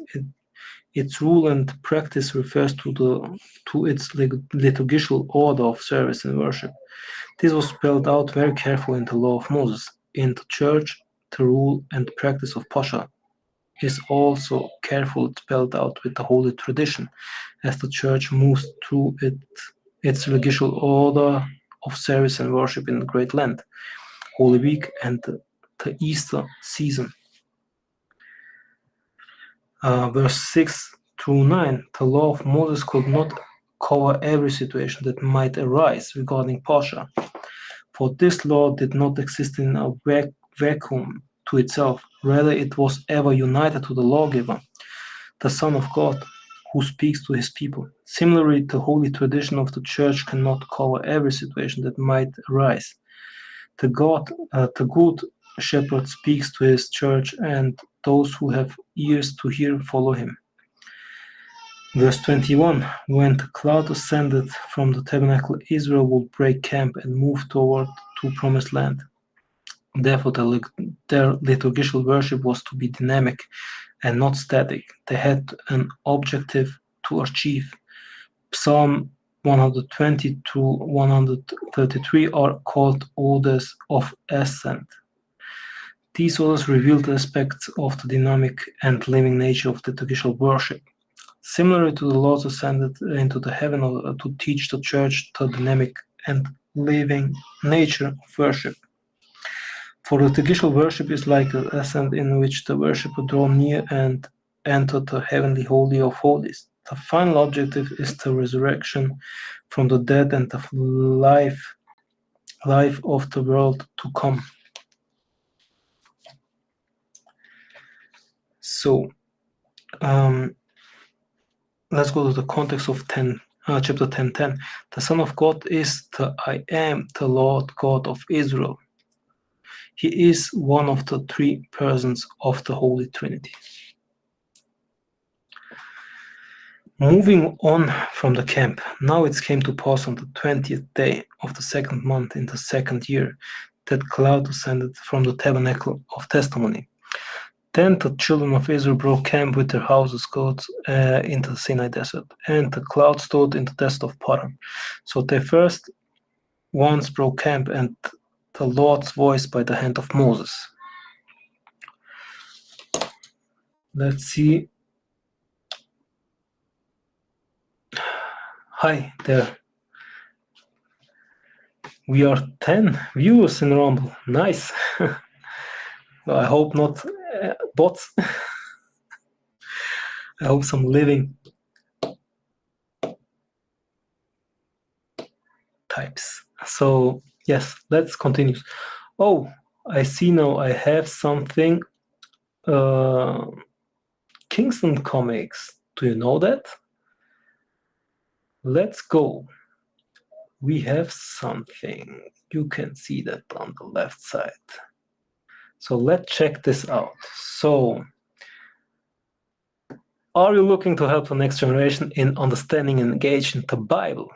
Its rule and practice refers to its liturgical order of service and worship. This was spelled out very carefully in the law of Moses. In the church, the rule and practice of Pascha is also carefully spelled out with the holy tradition, as the church moves through its liturgical order of service and worship in the Great Lent, Holy Week, and the Easter season. Verse 6 through 9, the law of Moses could not cover every situation that might arise regarding Pascha, for this law did not exist in a vacuum to itself. Rather, it was ever united to the lawgiver, the Son of God, who speaks to his people. Similarly, the holy tradition of the church cannot cover every situation that might arise. The good shepherd speaks to his church, and those who have ears to hear follow him. Verse 21, when the cloud ascended from the tabernacle, Israel would break camp and move toward the promised land. Therefore, their liturgical worship was to be dynamic and not static. They had an objective to achieve. Psalm 120 to 133 are called Odes of Ascent. These odes reveal the aspects of the dynamic and living nature of liturgical worship. Similarly to the Lord ascended into the heaven to teach the church the dynamic and living nature of worship. For liturgical worship is like an ascent in which the worshipper draw near and enter the heavenly holy of holies. The final objective is the resurrection from the dead and the life of the world to come. So, let's go to the context of chapter 10:10. The Son of God is the I am, the Lord God of Israel. He is one of the three persons of the Holy Trinity. Moving on from the camp, now it came to pass on the 20th day of the second month in the second year that cloud descended from the tabernacle of testimony. Then the children of Israel broke camp with their houses goats into the Sinai desert, and the cloud stood in the desert of Paran. So they first once broke camp, and the Lord's voice by the hand of Moses. Let's see. Hi there. We are 10 viewers in Rumble. Nice. I hope not bots. I hope some living types. So yes, let's continue. Oh, I see now I have something. Kingston Comics. Do you know that? Let's go. We have something. You can see that on the left side. So let's check this out. So, are you looking to help the next generation in understanding and engage in the Bible?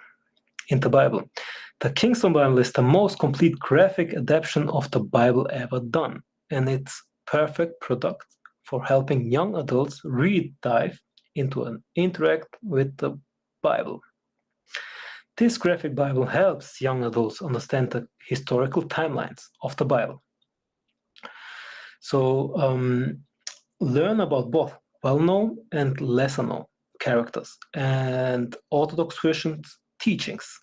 The Kingston Bible is the most complete graphic adaptation of the Bible ever done, and it's perfect product for helping young adults dive into and interact with the Bible. This graphic Bible helps young adults understand the historical timelines of the Bible. So learn about both well-known and lesser-known characters and Orthodox Christian teachings.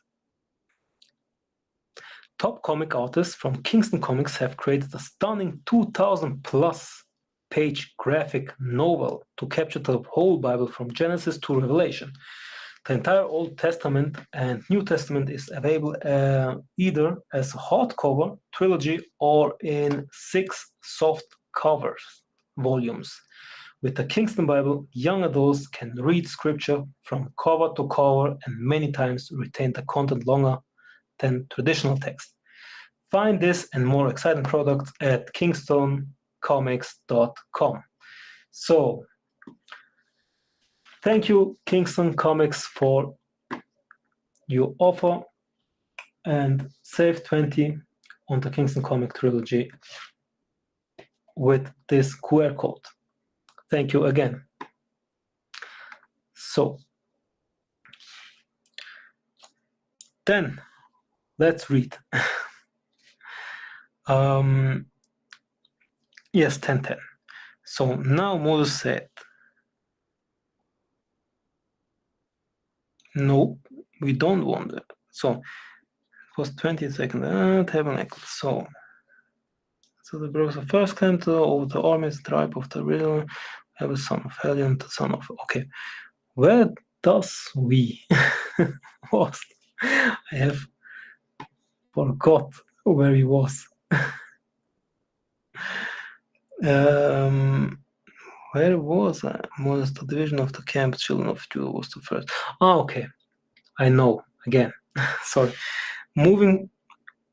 Top comic artists from Kingston Comics have created a stunning 2,000+ page graphic novel to capture the whole Bible from Genesis to Revelation. The entire Old Testament and New Testament is available either as a hardcover trilogy or in 6 soft covers volumes. With the Kingston Bible, young adults can read scripture from cover to cover and many times retain the content longer than traditional text. Find this and more exciting products at kingstoncomics.com. So, thank you, Kingston Comics, for your offer, and save 20 on the Kingston Comic Trilogy with this QR code. Thank you again. So, then let's read. Yes, 10:10. So now Moses said, no, we don't want it. So it was 22nd tabernacle. So the brothers of first came to over the armies, tribe of the region, have a son of Helion, the son of. Okay, where does we was? I have forgot where he was. Where was I? Moses, the division of the camp, children of Judah was the first. Okay. I know, again. Sorry. Moving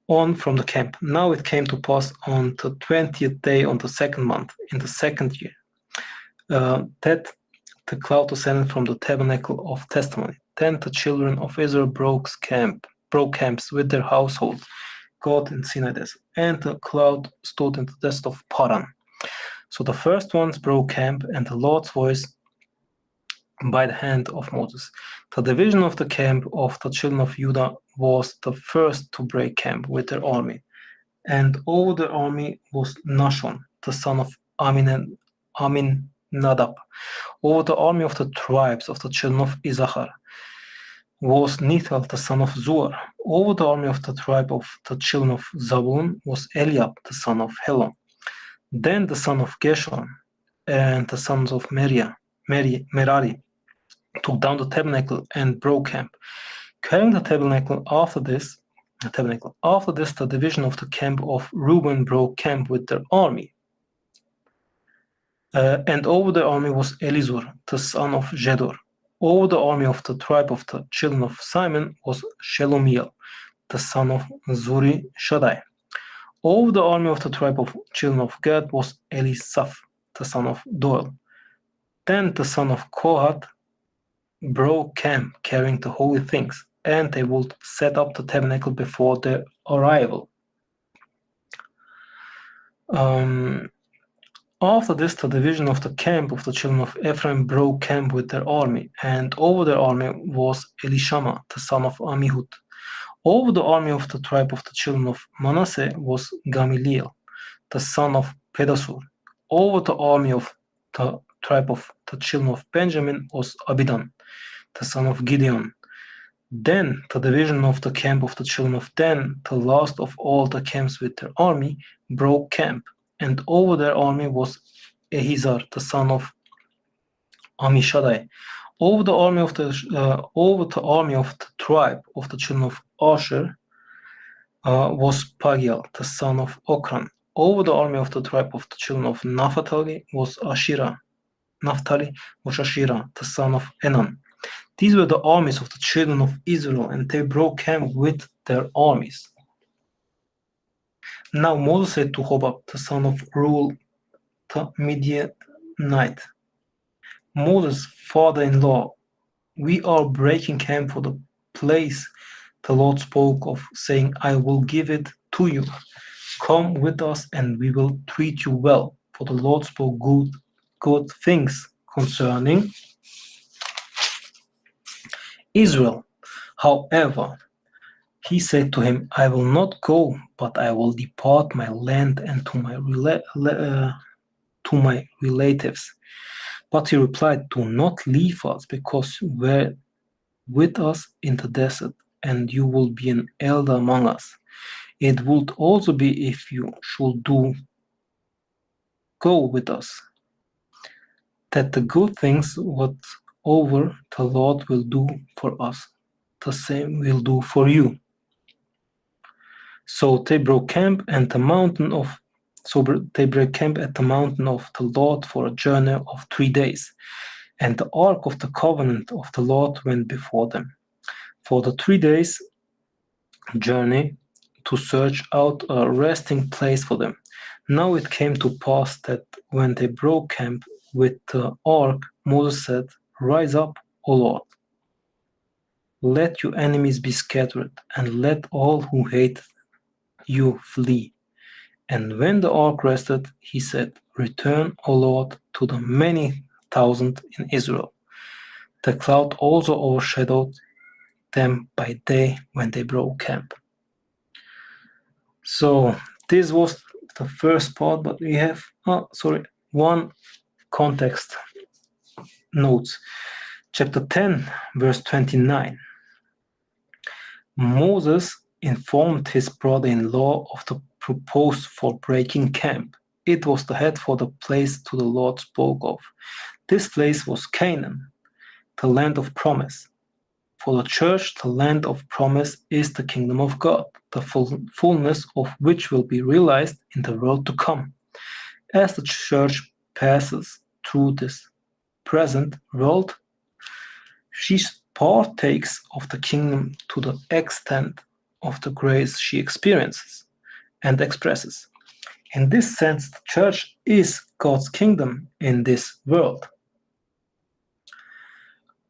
on from the camp. Now it came to pass on the 20th day on the 2nd month, in the 2nd year, that the cloud descended from the tabernacle of testimony. Then the children of Israel broke camps with their household, God in Sinai desert, and the cloud stood in the desert of Paran. So the first ones broke camp, and the Lord's voice by the hand of Moses. The division of the camp of the children of Judah was the first to break camp with their army. And over the army was Nashon, the son of Aminadab. Over the army of the tribes of the children of Issachar was Nethal, the son of Zuar. Over the army of the tribe of the children of Zabulon was Eliab, the son of Helon. Then the son of Gershon and the sons of Merari took down the tabernacle and broke camp. Carrying the tabernacle after this, the division of the camp of Reuben broke camp with their army. And over the army was Elizur, the son of Jedor. Over the army of the tribe of the children of Simon was Shelomiel, the son of Zuri Shaddai. Over the army of the tribe of children of Gad was Elisaph, the son of Doel. Then the son of Kohath broke camp carrying the holy things, and they would set up the tabernacle before their arrival. After this, the division of the camp of the children of Ephraim broke camp with their army, and over their army was Elishama, the son of Amihud. Over the army of the tribe of the children of Manasseh was Gamaliel, the son of Pedasur. Over the army of the tribe of the children of Benjamin was Abidan, the son of Gideon. Then the division of the camp of the children of Dan, the last of all the camps with their army, broke camp, and over their army was Ahizar, the son of Ammishaddai. Over the army of the tribe of the children of Asher was Pagiel, the son of Okran. Over the army of the tribe of the children of Naphtali was Ashira, the son of Enan. These were the armies of the children of Israel, and they broke camp with their armies. Now Moses said to Hobab, the son of Reuel, the Midianite, Moses' father-in-law, we are breaking camp for the place the Lord spoke of, saying, I will give it to you. Come with us, and we will treat you well, for the Lord spoke good things concerning Israel. However, he said to him, I will not go, but I will depart my land and to my relatives. But he replied, do not leave us, because you were with us in the desert, and you will be an elder among us. It would also be if you should go with us, that the good things would over the Lord will do for us, the same will do for you. So they broke camp at the mountain of the Lord for a journey of 3 days, and the ark of the covenant of the Lord went before them for the 3 days journey to search out a resting place for them. Now it came to pass that when they broke camp with the ark, Moses said, "Rise up, O Lord. Let your enemies be scattered, and let all who hate you flee." And when the ark rested, he said, "Return, O Lord, to the many thousand in Israel." The cloud also overshadowed them by day when they broke camp. So this was the first part, but we have one context notes. Chapter 10, verse 29. Moses informed his brother-in-law of the proposed for breaking camp. It was the head for the place to the Lord spoke of. This place was Canaan, the land of promise. For the church, the land of promise is the kingdom of God, the fullness of which will be realized in the world to come. As the church passes through this present world, she partakes of the kingdom to the extent of the grace she experiences and expresses. In this sense, the church is God's kingdom in this world,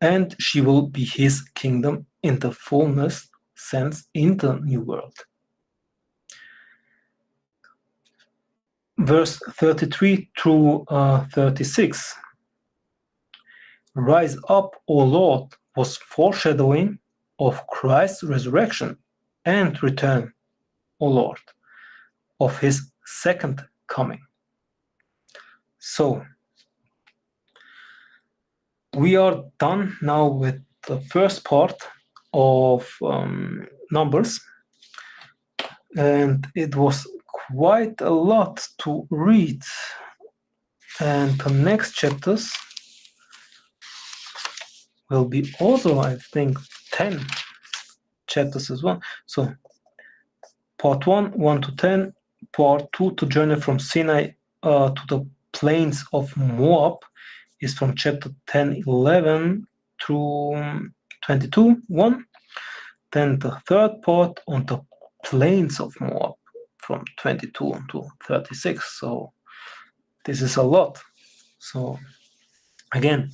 and she will be his kingdom in the fullness sense in the new world. Verse 33 through 36. Rise up, O Lord, was foreshadowing of Christ's resurrection and return, O Lord, of his second coming. So, we are done now with the first part of Numbers, and it was quite a lot to read. And the next chapters will be also, I think, 10 chapters as well. So, part 1, 1 to 10, part 2, to journey from Sinai to the plains of Moab, is from chapter 10, 11 through 22, 1. Then the third part on the plains of Moab from 22 to 36. So this is a lot. So again,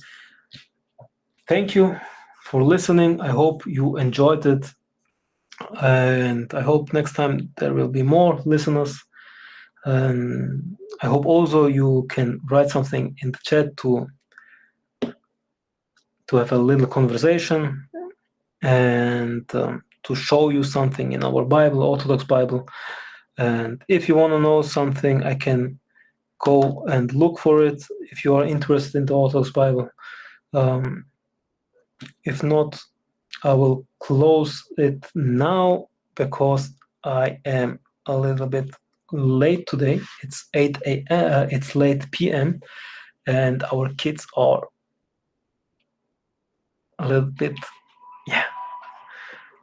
thank you for listening. I hope you enjoyed it. And I hope next time there will be more listeners. And I hope also you can write something in the chat to have a little conversation and to show you something in our Bible, Orthodox Bible. And if you want to know something, I can go and look for it if you are interested in the Orthodox Bible. If not, I will close it now because I am a little bit late today. It's 8 a.m. It's late p.m. and our kids are a little bit,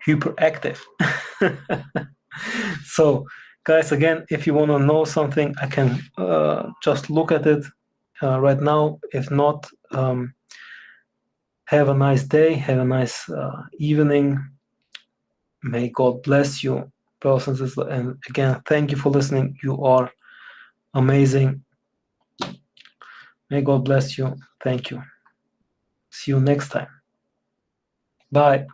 hyperactive. So, guys, again, if you want to know something, I can just look at it right now. If not, have a nice day. Have a nice evening. May God bless you, brothers and sisters. And again, thank you for listening. You are amazing. May God bless you. Thank you. See you next time. Bye.